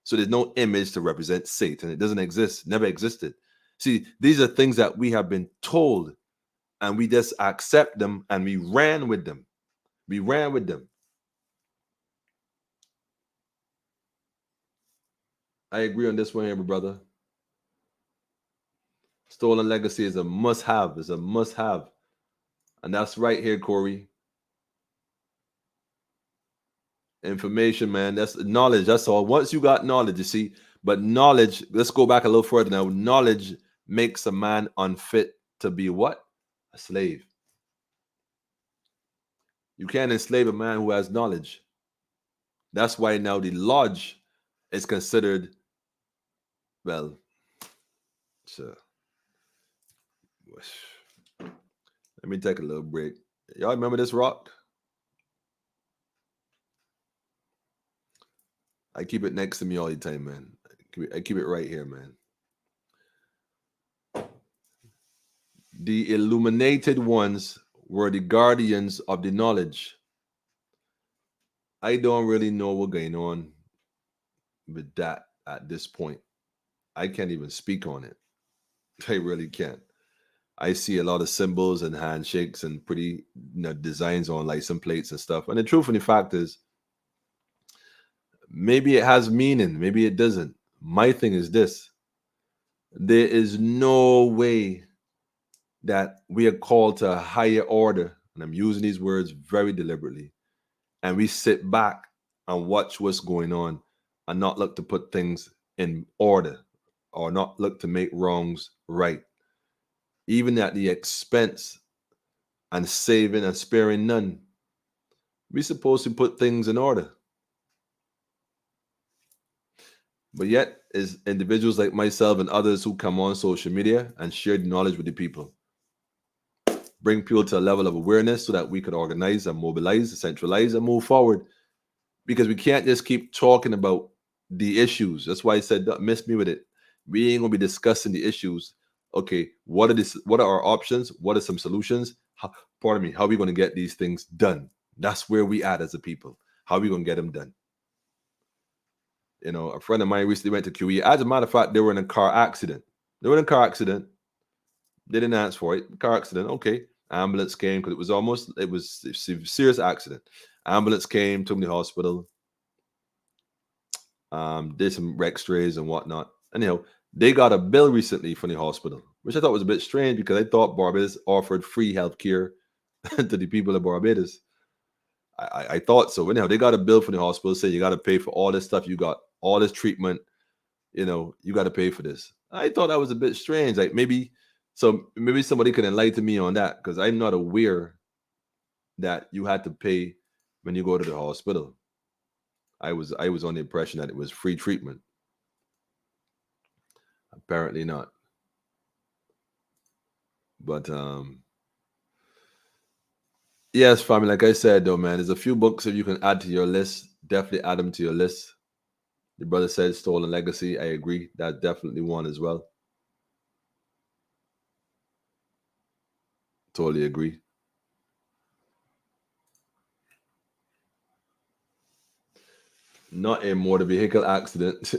So there's no image to represent Satan. It doesn't exist, never existed. See, these are things that we have been told and we just accept them and we ran with them. We ran with them. I agree on this one here, my brother. Stolen legacy is a must-have. It's a must-have. And that's right here, Corey. Information, man. That's knowledge. That's all. Once you got knowledge, you see. But knowledge, let's go back a little further now. Knowledge makes a man unfit to be what? A slave. You can't enslave a man who has knowledge. That's why now the lodge is considered, well, so let me take a little break. Y'all remember this rock? I keep it next to me all the time, man. I keep it right here, man. The illuminated ones were the guardians of the knowledge. I don't really know what's going on with that at this point. I can't even speak on it. I really can't. I see a lot of symbols and handshakes and pretty designs on license plates and stuff. And the truth of the fact is, maybe it has meaning, maybe it doesn't. My thing is this: there is no way that we are called to a higher order, and I'm using these words very deliberately, and we sit back and watch what's going on and not look to put things in order or not look to make wrongs right, even at the expense and saving and sparing none. We're supposed to put things in order. But yet, as individuals like myself and others who come on social media and share the knowledge with the people, bring people to a level of awareness so that we could organize and mobilize, centralize, and move forward. Because we can't just keep talking about the issues. That's why I said, don't miss me with it. We ain't gonna be discussing the issues. Okay, what are our options? What are some solutions? How are we gonna get these things done? That's where we at as a people. How are we gonna get them done? You know, a friend of mine recently went to QE. As a matter of fact, they were in a car accident. They didn't ask for it. Car accident. Okay. Ambulance came because it was a serious accident. Ambulance came, took me to the hospital. Did some x-rays and whatnot. Anyhow, they got a bill recently from the hospital, which I thought was a bit strange because I thought Barbados offered free health care to the people of Barbados. I thought so. Anyhow, they got a bill from the hospital saying you got to pay for all this stuff. You got all this treatment. You know, you got to pay for this. I thought that was a bit strange. Like maybe somebody could enlighten me on that because I'm not aware that you had to pay when you go to the hospital. I was on the impression that it was free treatment. Apparently not. But yes, family, like I said though, man, there's a few books that you can add to your list. Definitely add them to your list. The brother said Stolen Legacy. I agree. That's definitely one as well. Totally agree. Not a motor vehicle accident.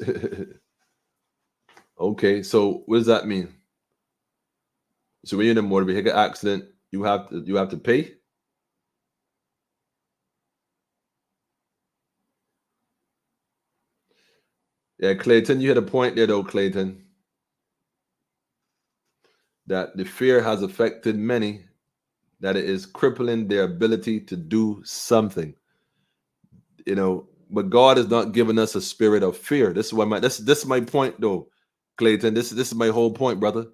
Okay, so what does that mean? So when you're in a motor vehicle accident, you have to pay? Yeah, Clayton, you had a point there though, Clayton. That the fear has affected many, that it is crippling their ability to do something. You know, but God has not given us a spirit of fear. This is why this is my point though, Clayton. This is my whole point, brother.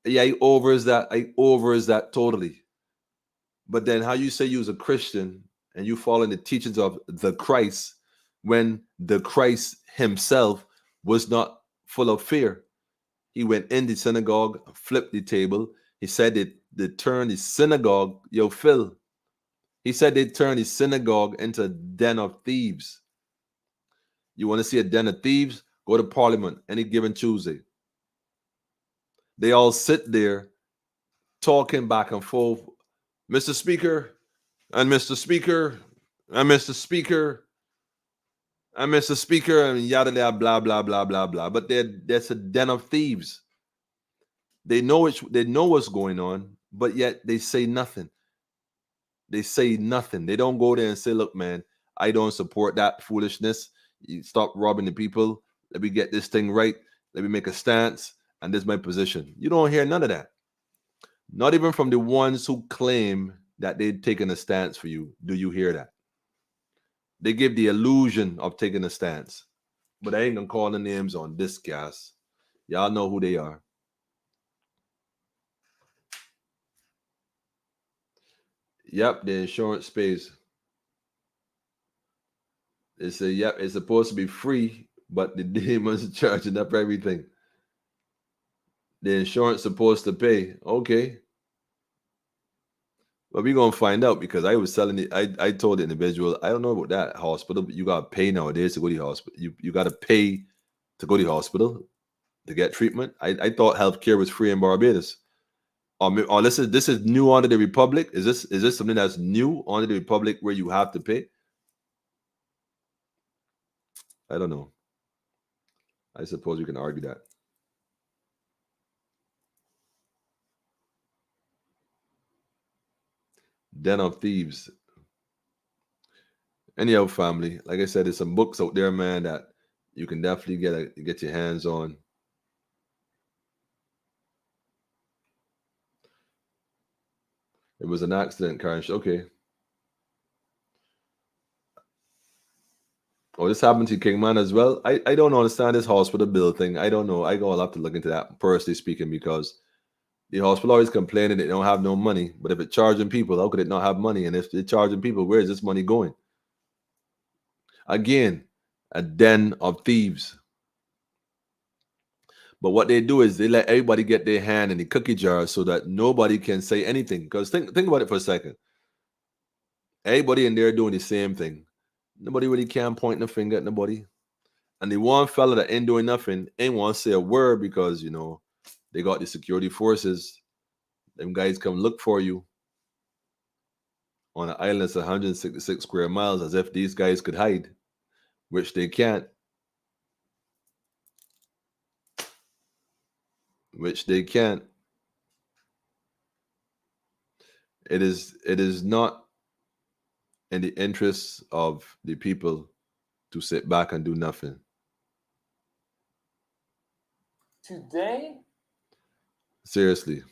Yeah, I overs that totally. But then how you say you was a Christian and you follow in the teachings of the Christ when the Christ himself was not full of fear. He went in the synagogue, flipped the table. He said they turned the synagogue, Phil. He said they turned the synagogue into a den of thieves. You want to see a den of thieves? Go to Parliament any given Tuesday. They all sit there talking back and forth. Mr. Speaker, and Mr. Speaker, and Mr. Speaker, and Mr. Speaker, and yada yada blah blah blah blah But there's a den of thieves. They know what's going on, but yet they say nothing. They say nothing. They don't go there and say, look, man, I don't support that foolishness. You stop robbing the people. Let me get this thing right. Let me make a stance. And this is my position. You don't hear none of that. Not even from the ones who claim that they've taken a stance for you. Do you hear that? They give the illusion of taking a stance. But I ain't gonna call the names on this gas. Y'all know who they are. Yep, the insurance pays. They say, yep, it's supposed to be free, but the demons are charging up everything. The insurance supposed to pay. Okay. But we're gonna find out because I was telling it, I told the individual, I don't know about that hospital, but you gotta pay nowadays to go to the hospital. You gotta pay to go to the hospital to get treatment. I thought healthcare was free in Barbados. Or this is new under the Republic. Is this something that's new under the Republic where you have to pay? I don't know. I suppose you can argue that. Den of Thieves. Anyhow, family, like I said, there's some books out there, man, that you can definitely get your hands on. It was an accident, Karen. Okay. Oh, this happened to Kingman as well. I don't understand this hospital bill thing. I don't know. I'll have to look into that personally speaking because the hospital always complaining they don't have no money. But if it's charging people, how could it not have money? And if they're charging people, where is this money going? Again, a den of thieves. But what they do is they let everybody get their hand in the cookie jar so that nobody can say anything. Because think about it for a second. Everybody in there doing the same thing. Nobody really can point the finger at nobody. And the one fella that ain't doing nothing ain't want to say a word because, they got the security forces. Them guys come look for you on an island that's 166 square miles as if these guys could hide, which they can't. Which they can't. It is not in the interests of the people to sit back and do nothing. Today? Seriously.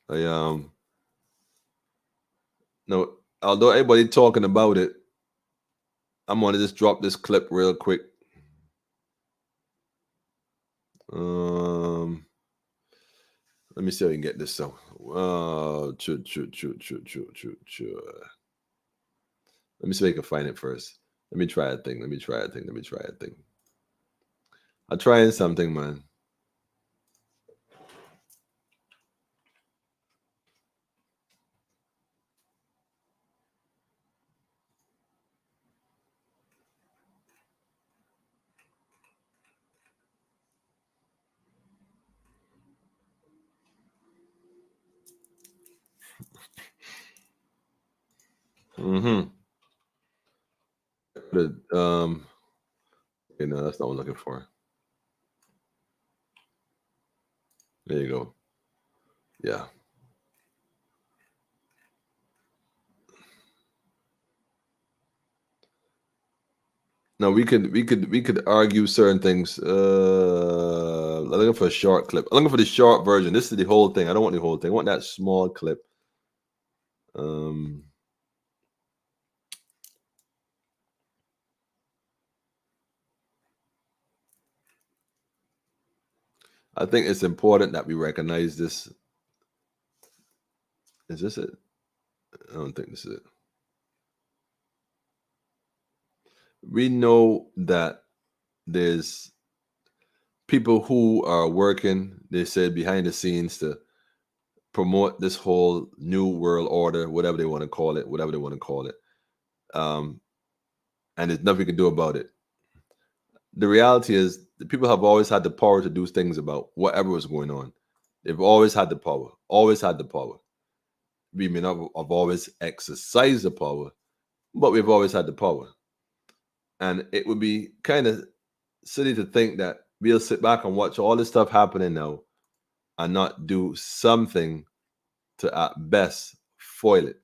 No, although everybody talking about it, I'm gonna just drop this clip real quick. Let me see if I can get this. So, let me see if I can find it first. Let me try a thing. I'm trying something, man. Mm-hmm. Okay, no, that's not what I'm looking for. There you go. Yeah. No, we could argue certain things. I'm looking for a short clip. I'm looking for the short version. This is the whole thing. I don't want the whole thing. I want that small clip. I think it's important that we recognize this. Is this it? I don't think this is it. We know that there's people who are working, they said, behind the scenes to promote this whole new world order, whatever they want to call it. And there's nothing you can do about it. The reality is the people have always had the power to do things about whatever was going on. They've always had the power, We may not have always exercised the power, but we've always had the power. And it would be kind of silly to think that we'll sit back and watch all this stuff happening now and not do something to at best foil it.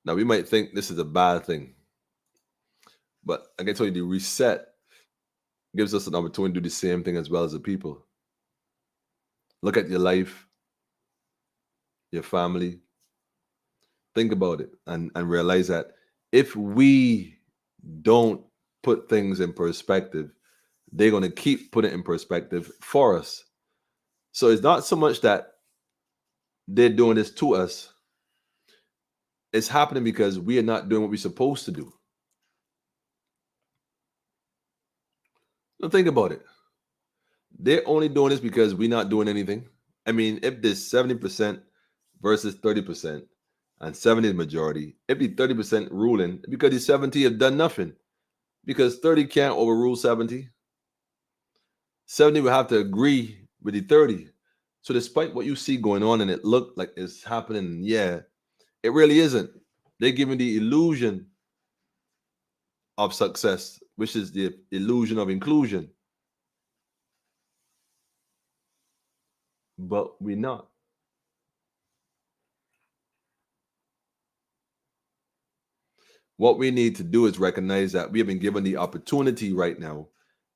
Now we might think this is a bad thing, but I can tell you the reset gives us an opportunity to do the same thing as well as the people. Look at your life, your family. Think about it and realize that if we don't put things in perspective, they're going to keep putting it in perspective for us. So it's not so much that they're doing this to us. It's happening because we are not doing what we're supposed to do. Now think about it. They're only doing this because we're not doing anything. I mean, if there's 70% versus 30%, and 70 is majority, if the 30% ruling, because the 70 have done nothing. Because 30 can't overrule 70. 70 will have to agree with the 30. So despite what you see going on and it look like it's happening, yeah, it really isn't. They're giving the illusion of success, which is the illusion of inclusion. But we're not. What we need to do is recognize that we have been given the opportunity right now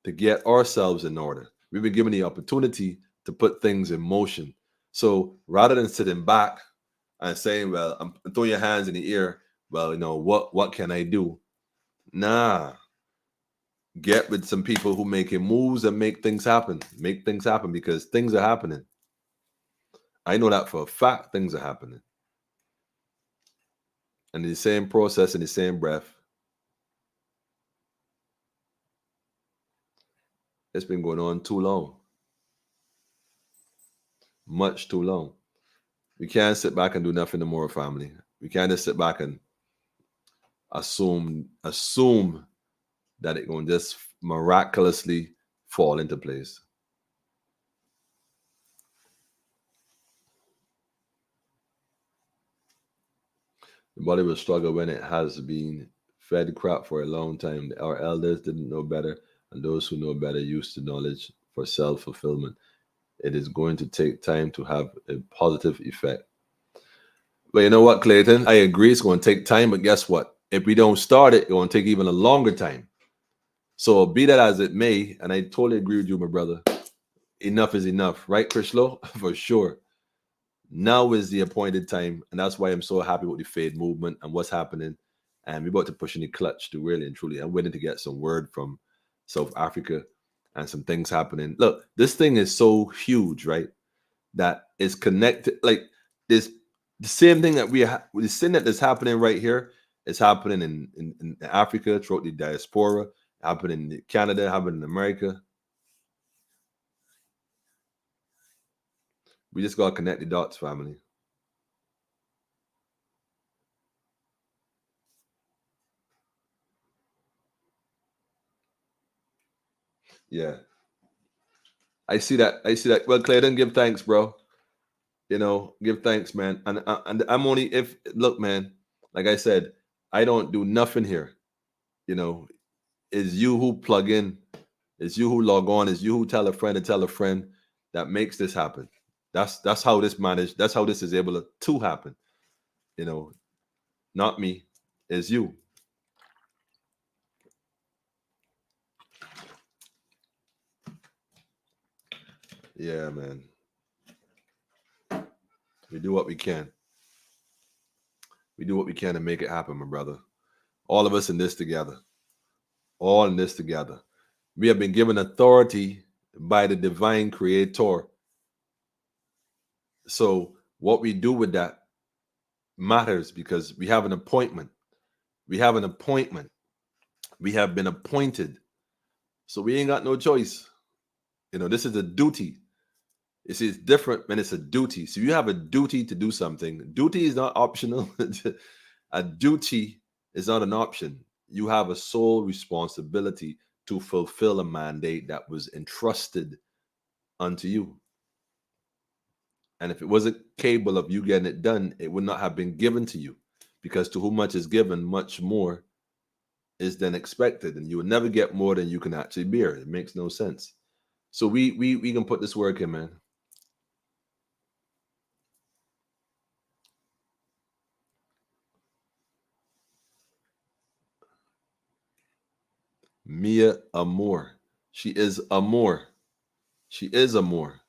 to get ourselves in order. We've been given the opportunity to put things in motion. So rather than sitting back and saying, well, I'm throwing your hands in the air, well, what can I do? Nah. Get with some people who making moves and make things happen. Make things happen because things are happening. I know that for a fact things are happening. And in the same process, in the same breath, it's been going on too long. Much too long. We can't sit back and do nothing no more, family. We can't just sit back and assume that it's going to just miraculously fall into place. The body will struggle when it has been fed crap for a long time. Our elders didn't know better, and those who know better use the knowledge for self-fulfillment. It is going to take time to have a positive effect. But you know what, Clayton? I agree it's going to take time, but guess what? If we don't start it, it's going to take even a longer time. So be that as it may, and I totally agree with you, my brother. Enough is enough, right, Krishlo? For sure. Now is the appointed time, and that's why I'm so happy with the Fade movement and what's happening. And we're about to push in the clutch to really and truly. I'm waiting to get some word from South Africa and some things happening. Look, this thing is so huge, right? That is connected. Like this, the same thing that the thing that is happening right here is happening in Africa, throughout the diaspora, happening in Canada, happening in America. We just gotta connect the dots, family. Yeah. I see that. I see that. Well, Clayton, give thanks, bro. Give thanks, man. And I'm only if look, man. Like I said, I don't do nothing here. It's you who plug in, it's you who log on, it's you who tell a friend to tell a friend that makes this happen. That's how this managed. That's how this is able to happen. Not me. It's you. Yeah, man. We do what we can. We do what we can to make it happen, my brother. All of us in this together. All in this together. We have been given authority by the divine creator. So what we do with that matters because we have an appointment. We have an appointment. We have been appointed. So we ain't got no choice. This is a duty. You see, it's different when it's a duty. So you have a duty to do something. Duty is not optional. A duty is not an option. You have a sole responsibility to fulfill a mandate that was entrusted unto you. And if it wasn't capable of you getting it done, it would not have been given to you. Because to whom much is given, much more is then expected, and you will never get more than you can actually bear. It makes no sense. So we can put this work in, man. Mia Amour. She is Amour. She is Amour.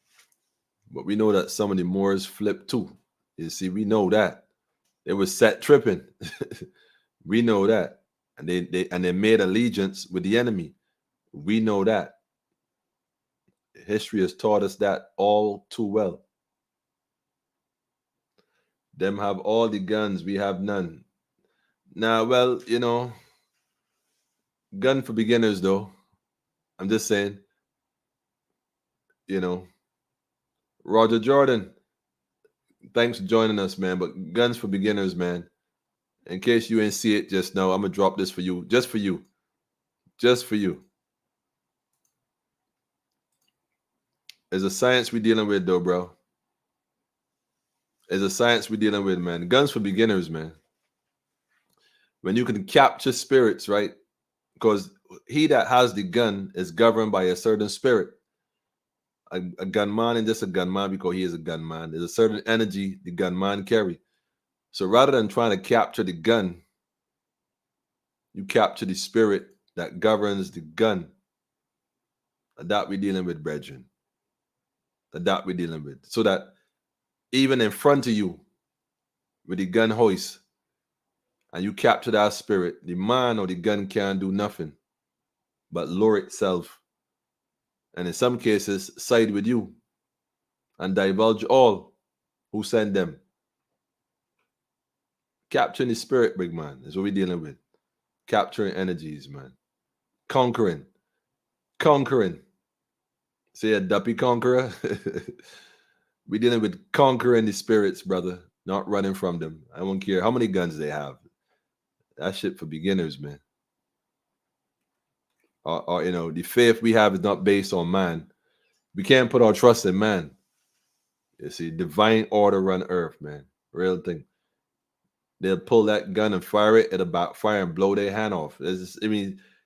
But we know that some of the Moors flip too. You see, we know that. They were set tripping. We know that. And they made allegiance with the enemy. We know that. History has taught us that all too well. Them have all the guns, we have none. Now, well, gun for beginners though. I'm just saying, Roger Jordan, thanks for joining us, man. But guns for beginners, man. In case you didn't see it just now, I'm gonna drop this for you, just for you, just for you. There's a science we're dealing with, though, bro. There's a science we're dealing with, man. Guns for beginners, man. When you can capture spirits, right? Because he that has the gun is governed by a certain spirit. A gunman and just a gunman because he is a gunman. There's a certain energy the gunman carry. So rather than trying to capture the gun, you capture the spirit that governs the gun. And that we're dealing with, brethren. That we're dealing with. So that even in front of you, with the gun hoist, and you capture that spirit, the man or the gun can't do nothing but lure itself. And in some cases, side with you and divulge all who sent them. Capturing the spirit, big man, is what we're dealing with. Capturing energies, man. Conquering. Say a duppy conqueror. We're dealing with conquering the spirits, brother, not running from them. I don't care how many guns they have. That shit for beginners, man. Or the faith we have is not based on man. We can't put our trust in man. You see, divine order run earth, man. Real thing. They'll pull that gun and fire it, it'll backfire and blow their hand off.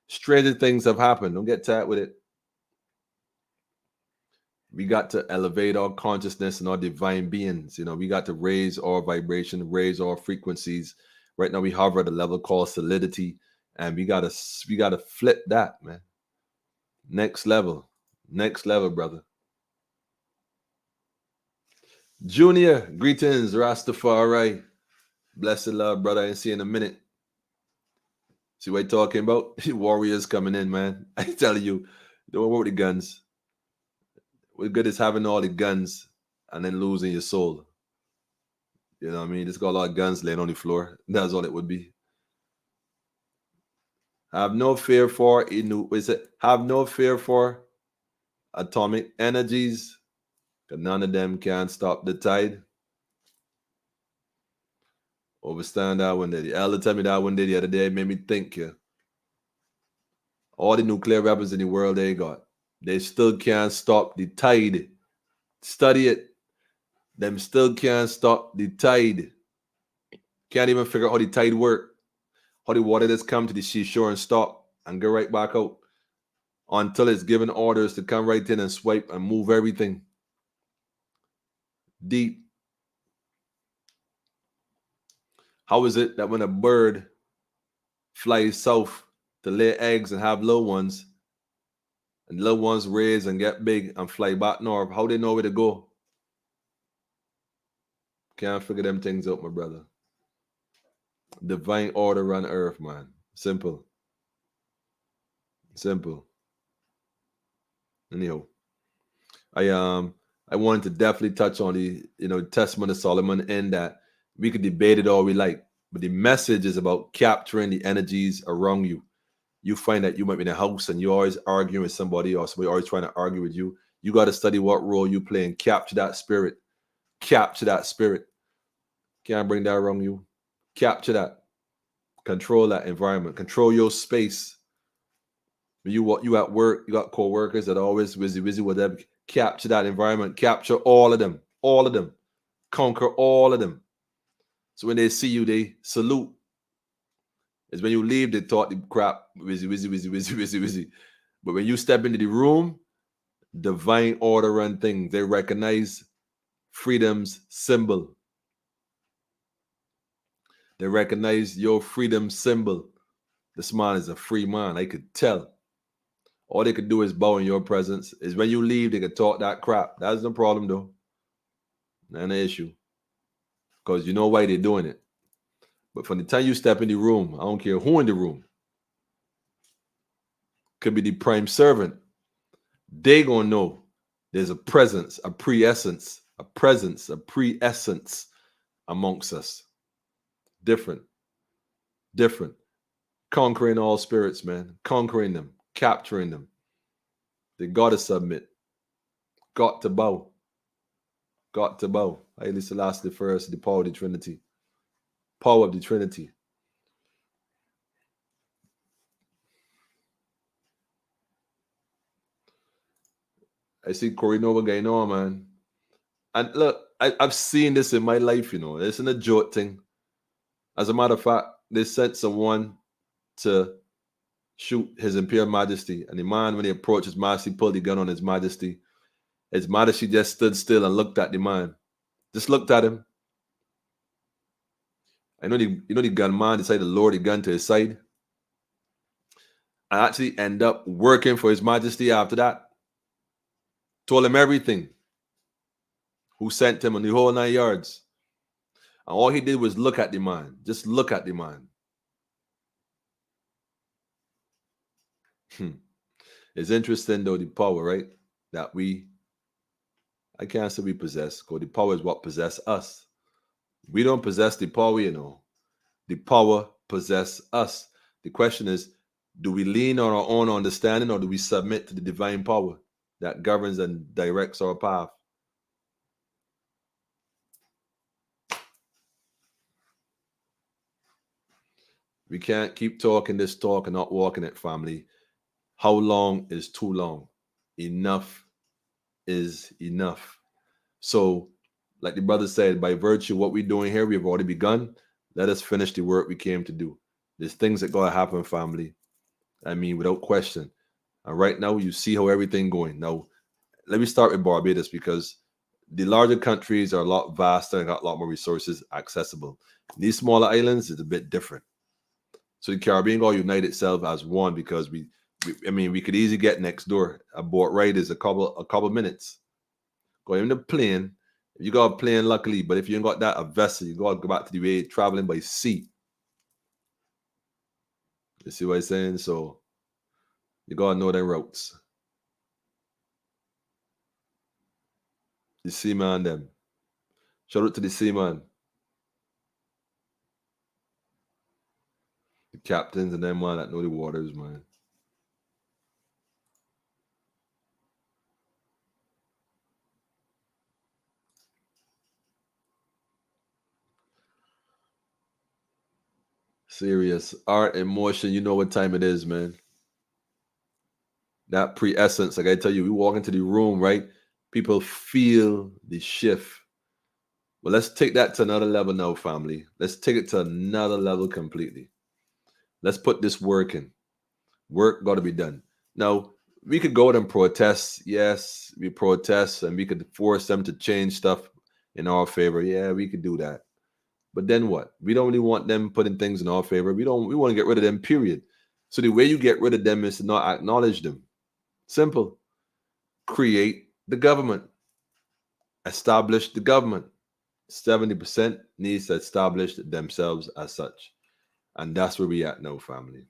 Stranger things have happened. Don't get tight with it. We got to elevate our consciousness and our divine beings. We got to raise our vibration, raise our frequencies. Right now we hover at a level called solidity, and we gotta flip that, man. Next level, brother. Junior, greetings, Rastafari. Blessed love, brother. I ain't see you in a minute. See what I'm talking about? Warriors coming in, man. I tell you, don't worry with the guns. What good is having all the guns and then losing your soul? You know what I mean? Just got a lot of guns laying on the floor. That's all it would be. Have no fear for have no fear for atomic energies. Because none of them can stop the tide. Overstand that one day. The elder told me that one day the other day. It made me think, yeah. All the nuclear weapons in the world they got, they still can't stop the tide. Study it. Them still can't stop the tide. Can't even figure out how the tide work. How the water just come to the seashore and stop and go right back out until it's given orders to come right in and swipe and move everything. Deep. How is it that when a bird flies south to lay eggs and have little ones, and little ones raise and get big and fly back north, how they know where to go? Can't figure them things out, my brother. Divine order run earth, man. Simple. Anyhow, I wanted to definitely touch on the Testament of Solomon, in that we could debate it all we like, but the message is about capturing the energies around you. You find that you might be in a house and you're always arguing with somebody, or somebody always trying to argue with you. You got to study what role you play and capture that spirit. Capture that spirit. Can't bring that around you. Capture that. Control that environment. Control your space. You at work, you got co-workers that are always busy, whatever. Capture that environment. Capture all of them. Conquer all of them. So when they see you, they salute. It's when you leave, they talk the crap, wizzy. But when you step into the room, divine order and things, they recognize freedom's symbol. They recognize your freedom symbol. This man is a free man. I could tell. All they could do is bow in your presence. Is when you leave, they could talk that crap. That's no problem, though. Not an issue. Because you know why they're doing it. But from the time you step in the room, I don't care who in the room, could be the prime servant, they gonna know there's a presence, a pre-essence, a presence, a pre-essence amongst us. Different. Conquering all spirits, man. Conquering them, capturing them. They gotta submit. Got to bow. Haile Selassie the first, the power of the Trinity. Power of the Trinity. I see Corey Nova going on, man. And look, I've seen this in my life, you know. It's an a joke thing. As a matter of fact, they sent someone to shoot His Imperial Majesty. And the man, when he approached His Majesty, pulled the gun on His Majesty. His Majesty just stood still and looked at the man. Just looked at him. I know the gunman decided to lower the gun to his side. And actually end up working for His Majesty after that. Told him everything. Who sent him on the whole 9 yards. And all he did was look at the man. Just look at the man. It's interesting, though, the power, right? That I can't say we possess, because the power is what possess us. We don't possess the power, you know. The power possess us. The question is, do we lean on our own understanding, or do we submit to the divine power that governs and directs our path? We can't keep talking this talk and not walking it, family. How long is too long? Enough is enough. So, like the brother said, by virtue of what we're doing here, we've already begun. Let us finish the work we came to do. There's things that gotta happen, family. I mean, without question. And right now, you see how everything going. Now, let me start with Barbados, because the larger countries are a lot vaster and got a lot more resources accessible. These smaller islands is a bit different. So the Caribbean got to unite itself as one, because we could easily get next door. A boat ride is a couple minutes. Go in the plane. If you got a plane, luckily, but if you ain't got that, a vessel, you got to go back to the way traveling by sea. You see what I'm saying? So you got to know their routes. The seaman them. Shout out to the seaman. The captains and them, man, that know the waters, man. Serious. Art, emotion, you know what time it is, man. That pre-essence, like I tell you, we walk into the room, right? People feel the shift. Well, let's take that to another level now, family. Let's take it to another level completely. Let's put this work in. Work got to be done. Now, we could go out and protest. Yes, we protest, and we could force them to change stuff in our favor. Yeah, we could do that. But then what? We don't really want them putting things in our favor. We want to get rid of them, period. So the way you get rid of them is to not acknowledge them. Simple. Create the government. Establish the government. 70% needs to establish themselves as such. And that's where we at now, family.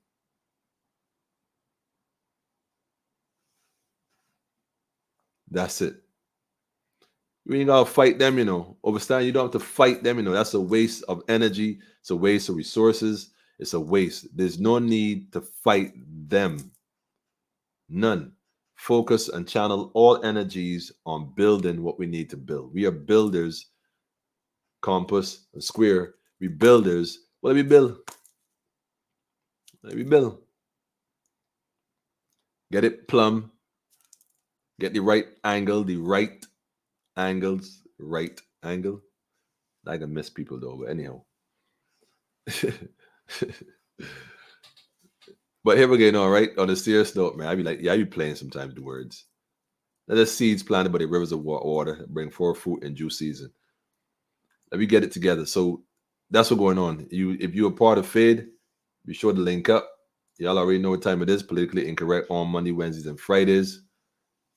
That's it. You ain't gotta fight them, you know. Understand? You don't have to fight them, you know. That's a waste of energy. It's a waste of resources. It's a waste. There's no need to fight them. None. Focus and channel all energies on building what we need to build. We are builders. Compass, and square. We builders. What do we build? What do we build? Get it plumb. Get the right angle, the right angles, right angle. I can miss people though, but anyhow. But here we're getting on, right? On a serious note, man, I be like, yeah, I be playing sometimes the words. Let us seeds planted by the rivers of water that bring forth fruit in due season. Let me get it together. So that's what's going on. If you're a part of Fade, be sure to link up. Y'all already know what time it is. Politically Incorrect on Monday, Wednesdays, and Fridays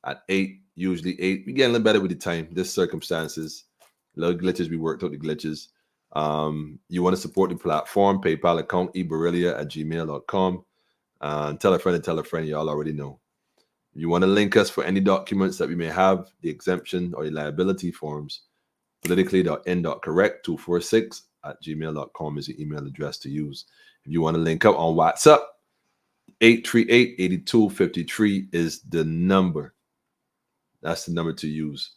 at 8, usually 8. We getting a little better with the time. This circumstances. A lot of glitches. We worked out the glitches. You want to support the platform, PayPal account, eBarelia@gmail.com. Tell a friend and tell a friend. Y'all already know. You want to link us for any documents that we may have, the exemption or the liability forms, politically.in.correct246@gmail.com is the email address to use. If you want to link up on WhatsApp, 838-8253 is the number. That's the number to use.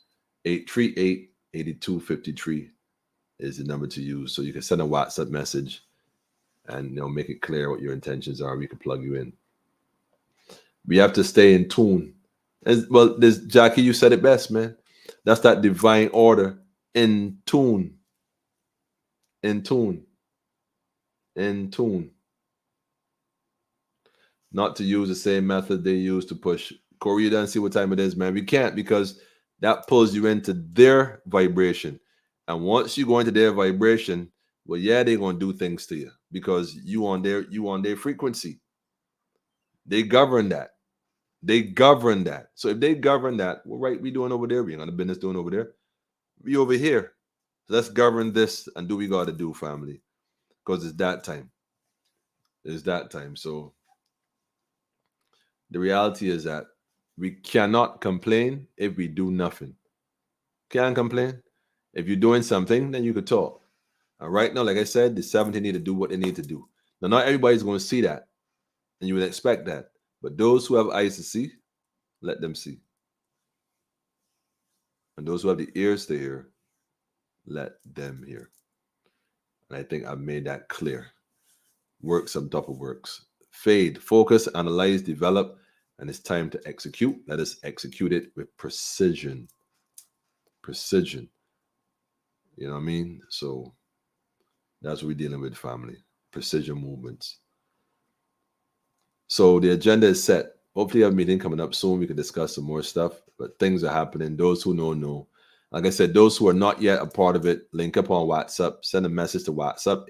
838-8253 is the number to use. So you can send a WhatsApp message and make it clear what your intentions are. We can plug you in. We have to stay in tune. Well, there's Jackie, you said it best, man. That's that divine order. In tune. In tune. In tune. Not to use the same method they use to push. Corey, you don't see what time it is, man. We can't, because that pulls you into their vibration. And once you go into their vibration, well, yeah, they're gonna do things to you because you on their frequency. They govern that. They govern that. So if they govern that, well, right, we doing over there. We ain't got the business doing over there. We over here. So let's govern this and do what we got to do, family. Because it's that time. It's that time. So the reality is that we cannot complain if we do nothing. Can't complain. If you're doing something, then you could talk. And right now, like I said, the 70 need to do what they need to do. Now, not everybody's going to see that. And you would expect that. But those who have eyes to see, let them see. And those who have the ears to hear, let them hear. And I think I've made that clear. Work some tougher works. Fade, focus, analyze, develop, and it's time to execute. Let us execute it with precision. Precision. You know what I mean? So that's what we're dealing with, family. Precision movements. So the agenda is set. Hopefully, I have a meeting coming up soon. We can discuss some more stuff, but things are happening. Those who know. Like I said, those who are not yet a part of it, link up on WhatsApp. Send a message to WhatsApp,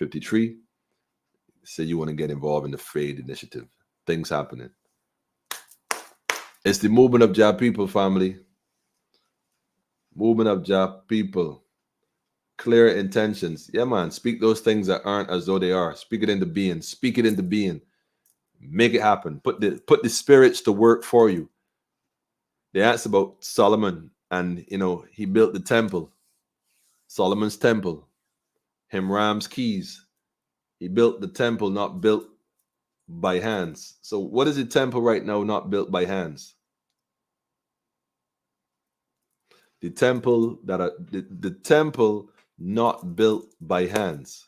838-8253. Say you want to get involved in the Fade initiative. Things happening. It's the movement of Jah people, family. Movement of Jah people. Clear intentions. Yeah, man. Speak those things that aren't as though they are. Speak it into being. Speak it into being. Make it happen. Put the spirits to work for you. They asked about Solomon, and he built the temple. Solomon's temple. Hiram's keys. He built the temple, not built by hands. So what is the temple right now not built by hands? The temple the temple not built by hands.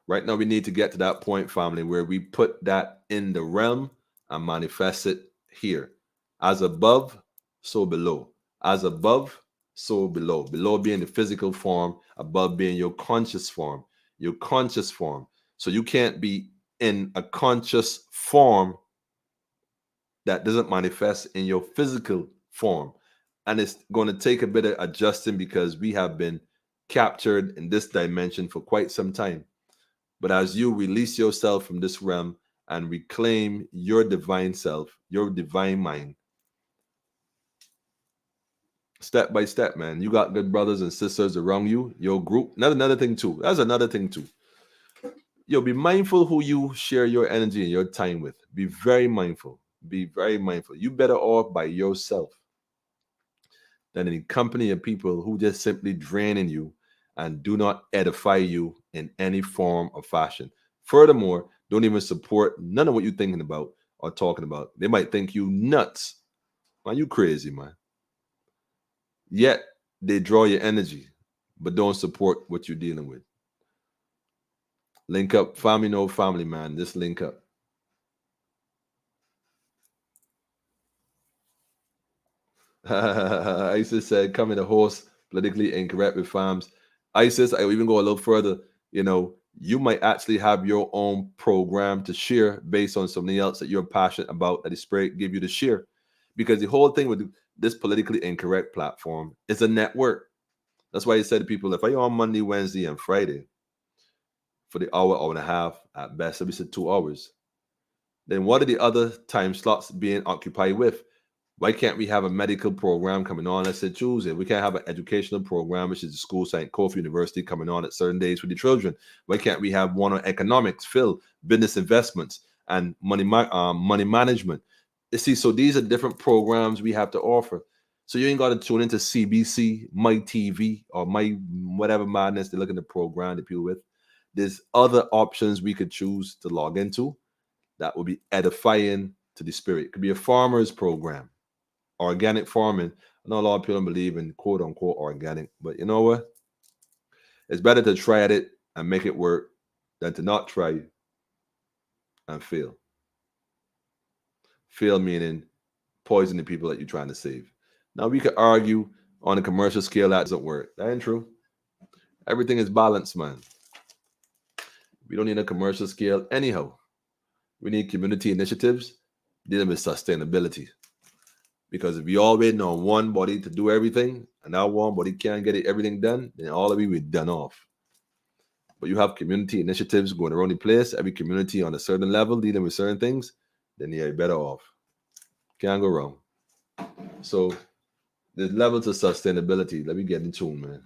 Right now we need to get to that point, family, where we put that in the realm and manifest it here. As above, so below. As above, so below. Below being the physical form, above being your conscious form. Your conscious form. So you can't be in a conscious form that doesn't manifest in your physical form. And it's going to take a bit of adjusting because we have been captured in this dimension for quite some time. But as you release yourself from this realm and reclaim your divine self, your divine mind, step by step, man, you got good brothers and sisters around you, your group. Another thing too. That's another thing too. Be mindful who you share your energy and your time with. Be very mindful. Be very mindful. You better off by yourself than in the company of people who just simply draining you and do not edify you in any form or fashion. Furthermore, don't even support none of what you're thinking about or talking about. They might think you nuts. Man, you crazy, man. Yet they draw your energy, but don't support what you're dealing with. Link up. Family, no family, man. Just link up. Isis said, come in the horse politically incorrect with farms. ISIS, I will even go a little further. You might actually have your own program to share based on something else that you're passionate about that the Spirit give you to share. Because the whole thing with this politically incorrect platform is a network. That's why he said to people, if I on Monday, Wednesday, and Friday for the hour and a half at best, we said 2 hours, then what are the other time slots being occupied with? Why can't we have a medical program coming on, let's say Tuesday? We can't have an educational program, which is the school St. Kofi University coming on at certain days for the children. Why can't we have one on economics, Phil, business investments, and money management? You see, so these are different programs we have to offer. So you ain't got to tune into CBC, My TV, or My whatever madness they're looking to program the people with. There's other options we could choose to log into that will be edifying to the spirit. It could be a farmer's program, organic farming. I know a lot of people don't believe in quote unquote organic, but you know what? It's better to try at it and make it work than to not try and fail. Fail meaning poison the people that you're trying to save. Now we could argue on a commercial scale that doesn't work. That ain't true. Everything is balanced, man. We don't need a commercial scale anyhow. We need community initiatives dealing with sustainability. Because if we all waiting on one body to do everything, and that one body can't get everything done, then all of it will be done off. But you have community initiatives going around the place, every community on a certain level dealing with certain things, then you're better off. Can't go wrong. So there's levels of sustainability. Let me get in tune, man.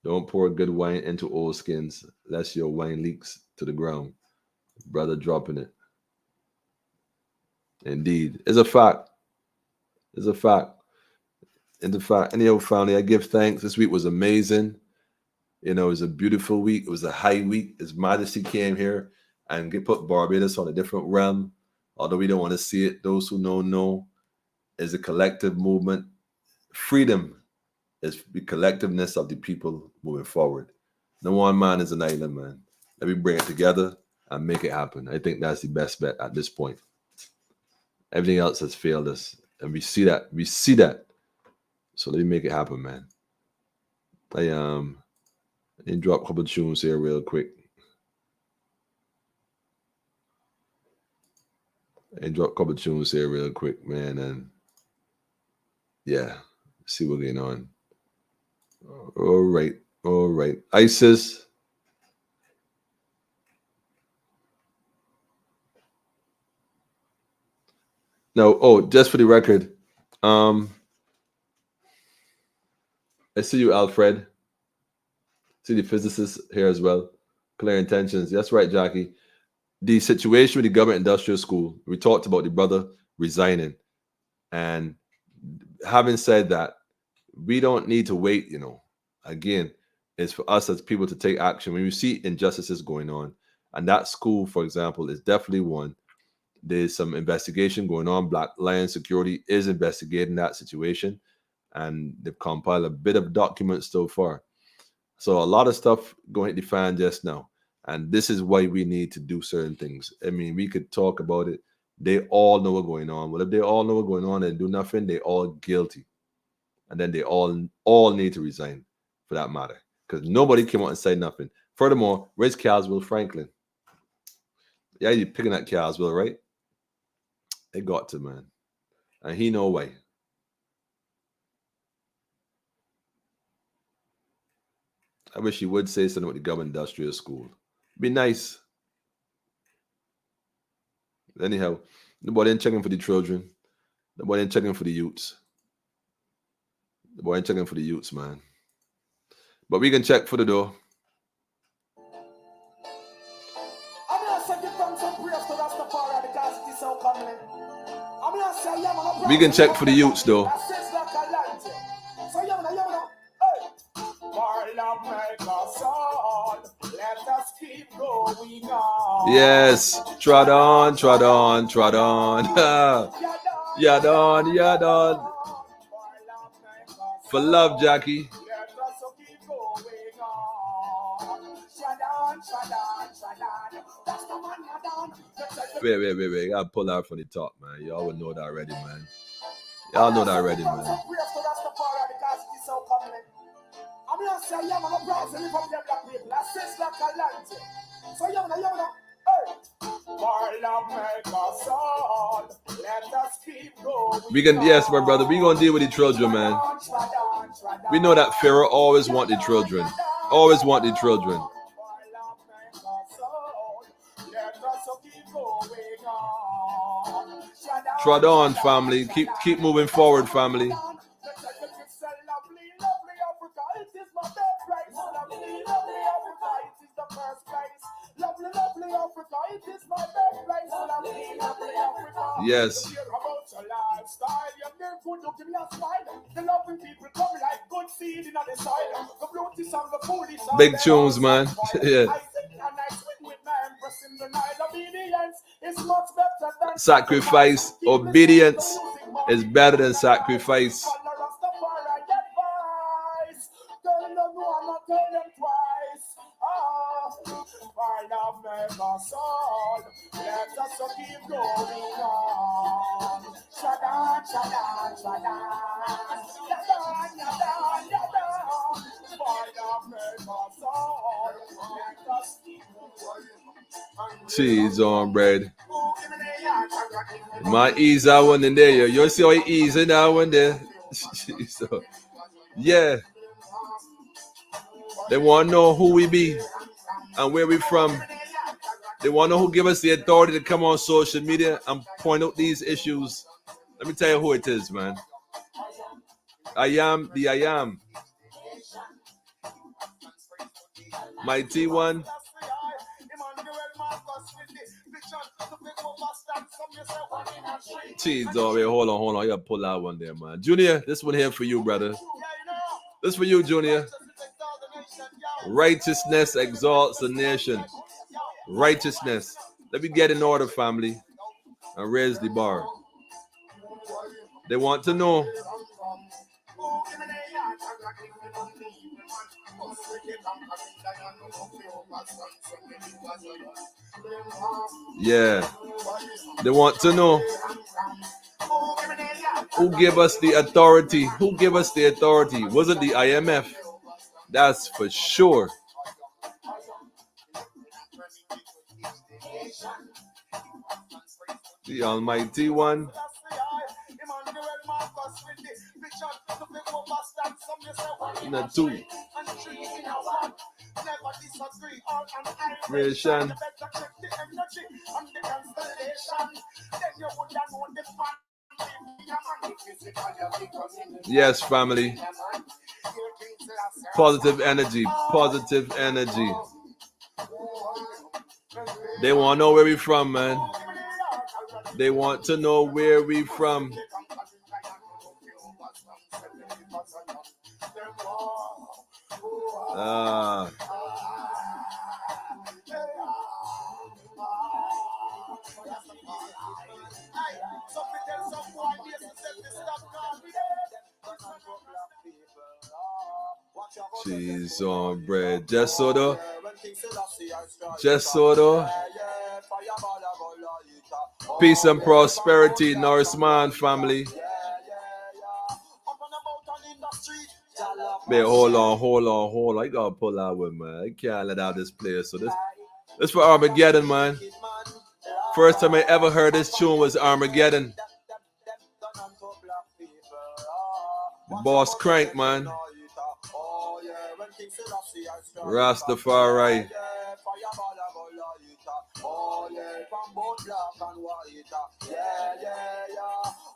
Don't pour good wine into old skins, lest your wine leaks to the ground. Brother dropping it. Indeed. It's a fact. It's a fact. And the fact, anyhow, family, I give thanks. This week was amazing. It was a beautiful week. It was a high week. His Majesty came here and put Barbados on a different realm. Although we don't want to see it, those who know is a collective movement. Freedom is the collectiveness of the people moving forward. No one man is an island, man. Let me bring it together and make it happen. I think that's the best bet at this point. Everything else has failed us. And we see that. We see that. So let me make it happen, man. I drop a couple of tunes here real quick. Man. And yeah, see what's going on. All right. ISIS. No, just for the record, I see you, Alfred. See the physicist here as well. Clear intentions. That's right, Jackie. The situation with the government industrial school, we talked about the brother resigning. And having said that, we don't need to wait, Again, it's for us as people to take action. When we see injustices going on, and that school, for example, is definitely one. There's some investigation going on. Black Lion Security is investigating that situation, and they've compiled a bit of documents so far. So a lot of stuff going to the fan just now. And this is why we need to do certain things. I mean, we could talk about it. They all know what's going on. Well, if they all know what's going on and do nothing, they all guilty. And then they all need to resign for that matter. Because nobody came out and said nothing. Furthermore, where's Caswell Franklin? Yeah, you're picking at Caswell, right? They got to, man. And he no way. I wish he would say something with the government industrial school. Be nice. Anyhow, nobody ain't checking for the children. Nobody ain't checking for the youths. Nobody ain't checking for the youths, man. But we can check for the door. We can check for the youths, though. Yes, trod on. Yadon. For love, Jackie. Wait. I gotta pull out from the top, man. Y'all would know that already, man. Y'all know that already, man. We can, yes, my brother, we gonna deal with the children, man. We know that Pharaoh always want the children. Always want the children. Trod on, family. Keep moving forward, family. Yes. Big tunes, man. Yeah. Sacrifice, obedience is better than sacrifice. Cheese on bread. My ease that one in there. You see how he ease in that one there? So, yeah. They want to know who we be and where we from. They want to know who give us the authority to come on social media and point out these issues. Let me tell you who it is, man. I am the I am. Mighty One. Jeez, oh, wait, hold on. You gotta pull that one there, man. Junior, this one here for you, brother. This for you, Junior. Righteousness exalts a nation. Righteousness. Let me get in order, family, and raise the bar. They want to know. Yeah. They want to know who gave us the authority. Who gave us the authority? Was it the IMF? That's for sure. The Almighty One. The two. Creation. Yes, family. Positive energy. Positive energy. They want to know where we from, man. They want to know where we from. Cheese on bread. Just so though. Peace and prosperity, Norseman family. Man, hold on. I gotta pull out one, man. I can't let out this player. So this for Armageddon, man. First time I ever heard this tune was Armageddon. The Boss Crank, man. Rastafari.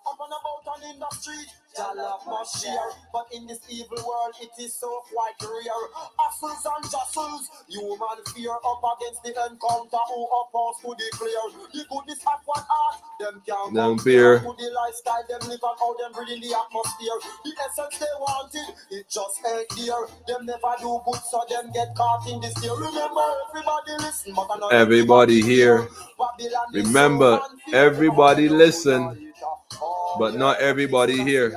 Up and about on in the street, Jalap must share. But in this evil world, it is so quite rare. Hustles and jostles, human fear up against the encounter who opposed to declare. The goodness have one heart, them can't compare to the lifestyle them live and how them breathe in the atmosphere. The essence they wanted, it just ain't there. Them never do good, so them get caught in this deal. Remember, everybody listen, but not everybody here. Remember, everybody listen, but not everybody here.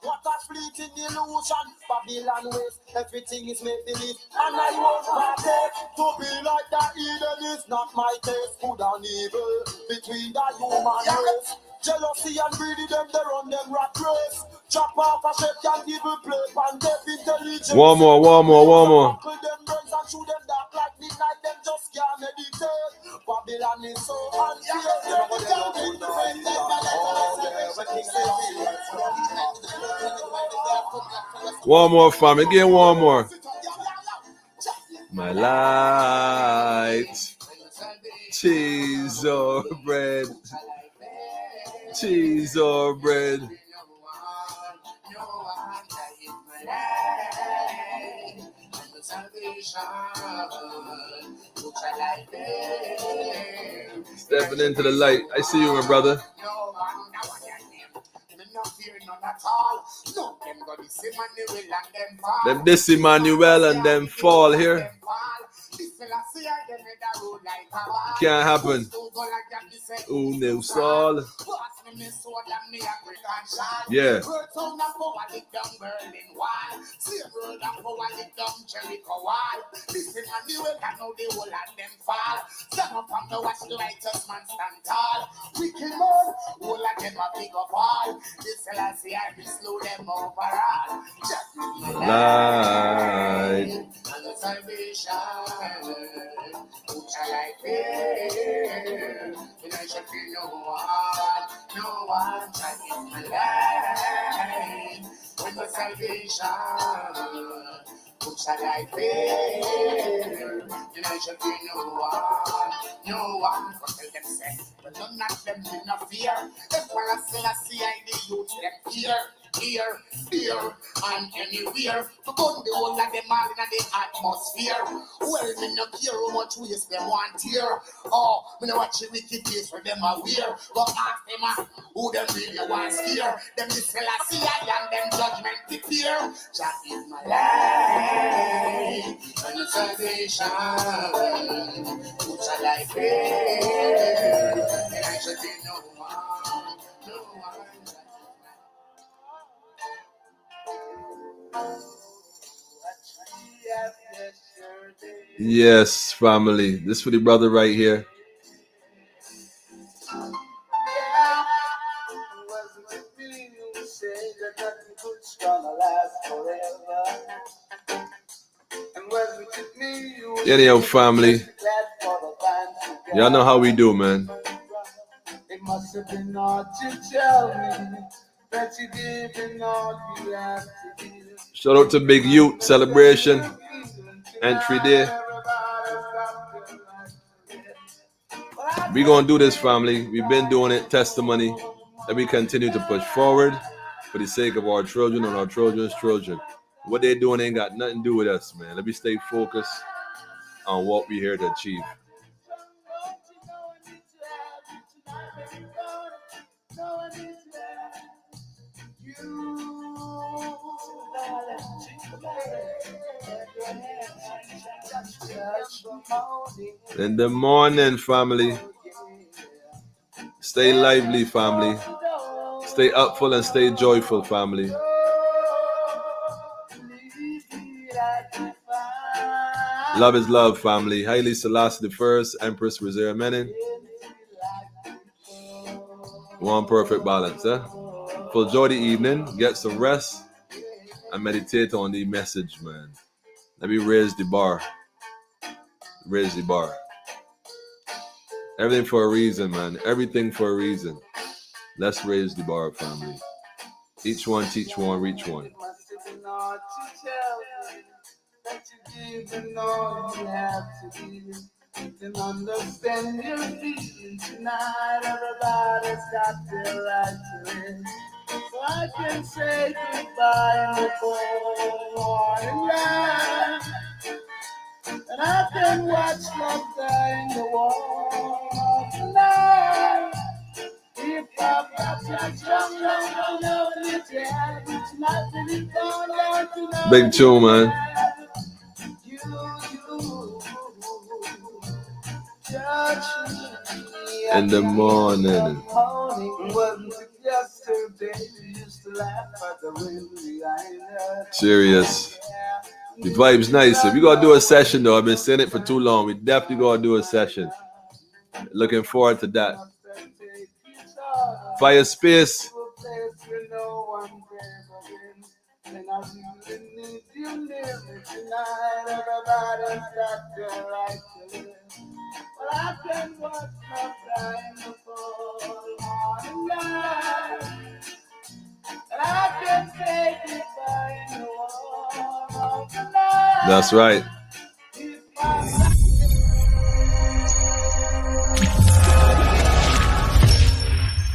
What a fleeting illusion, Babylon waste, everything is made believe, and I won't partake. To be like that Eden is not my taste. Good and evil between the human race. Jealousy and greedy, them they run them rat race. Chop off a shape can evil play and deaf intelligence. One more. Buckle them brains and shoot them dark like midnight. Them just can't meditate. Babylon is so One more, family. Get one more. My light, cheese or bread, cheese or bread. Stepping into the light. I see you, my brother. Them this Emmanuel and them fall here. Can't happen. Ooh, new Saul. Yeah. Light. Who shall I fear? When I shall fear no one shall in my life. When the salvation, who shall I fear? When I shall fear no one. But tell them say, but none of them do not fear. If I see the youth, them here, and anywhere. To gun the whole of them all in the atmosphere. Well, me no care how much waste them want here. Oh, me no watch the wicked face for them aware. But ask them who them really want scare. Them is Selassie and them judgment prepare. Jah is my life and the salvation. Who shall I fear? And I shall fear no one. Yes, family. This for the brother right here. Anyhow, family. Y'all know how we do, man. It must have been hard to tell me that you didn't all you have to do. Shout out to Big Youth Celebration. Entry day. We gonna do this, family. We've been doing it. Testimony. Let me continue to push forward for the sake of our children and our children's children. What they're doing ain't got nothing to do with us, man. Let me stay focused on what we're here to achieve. In the morning, family. Stay lively, family. Stay upful and stay joyful, family. Love is love, family. Haile Selassie I, Empress Rizera Menin. One perfect balance, eh? Enjoy the evening, get some rest, and meditate on the message, man. Let me raise the bar. Raise the bar. Everything for a reason, man. Everything for a reason. Let's raise the bar, family. Each one, teach one, reach one. And understand your feeling tonight. Everybody's got their right to live. So I can say goodbye in the morning light. And I can watch love die in the wall tonight. If I've got Big tune, man. In the morning. Serious. The vibe's nice. We gotta do a session though. I've been saying it for too long. We definitely gotta do a session. Looking forward to that. Fire Space. That's right.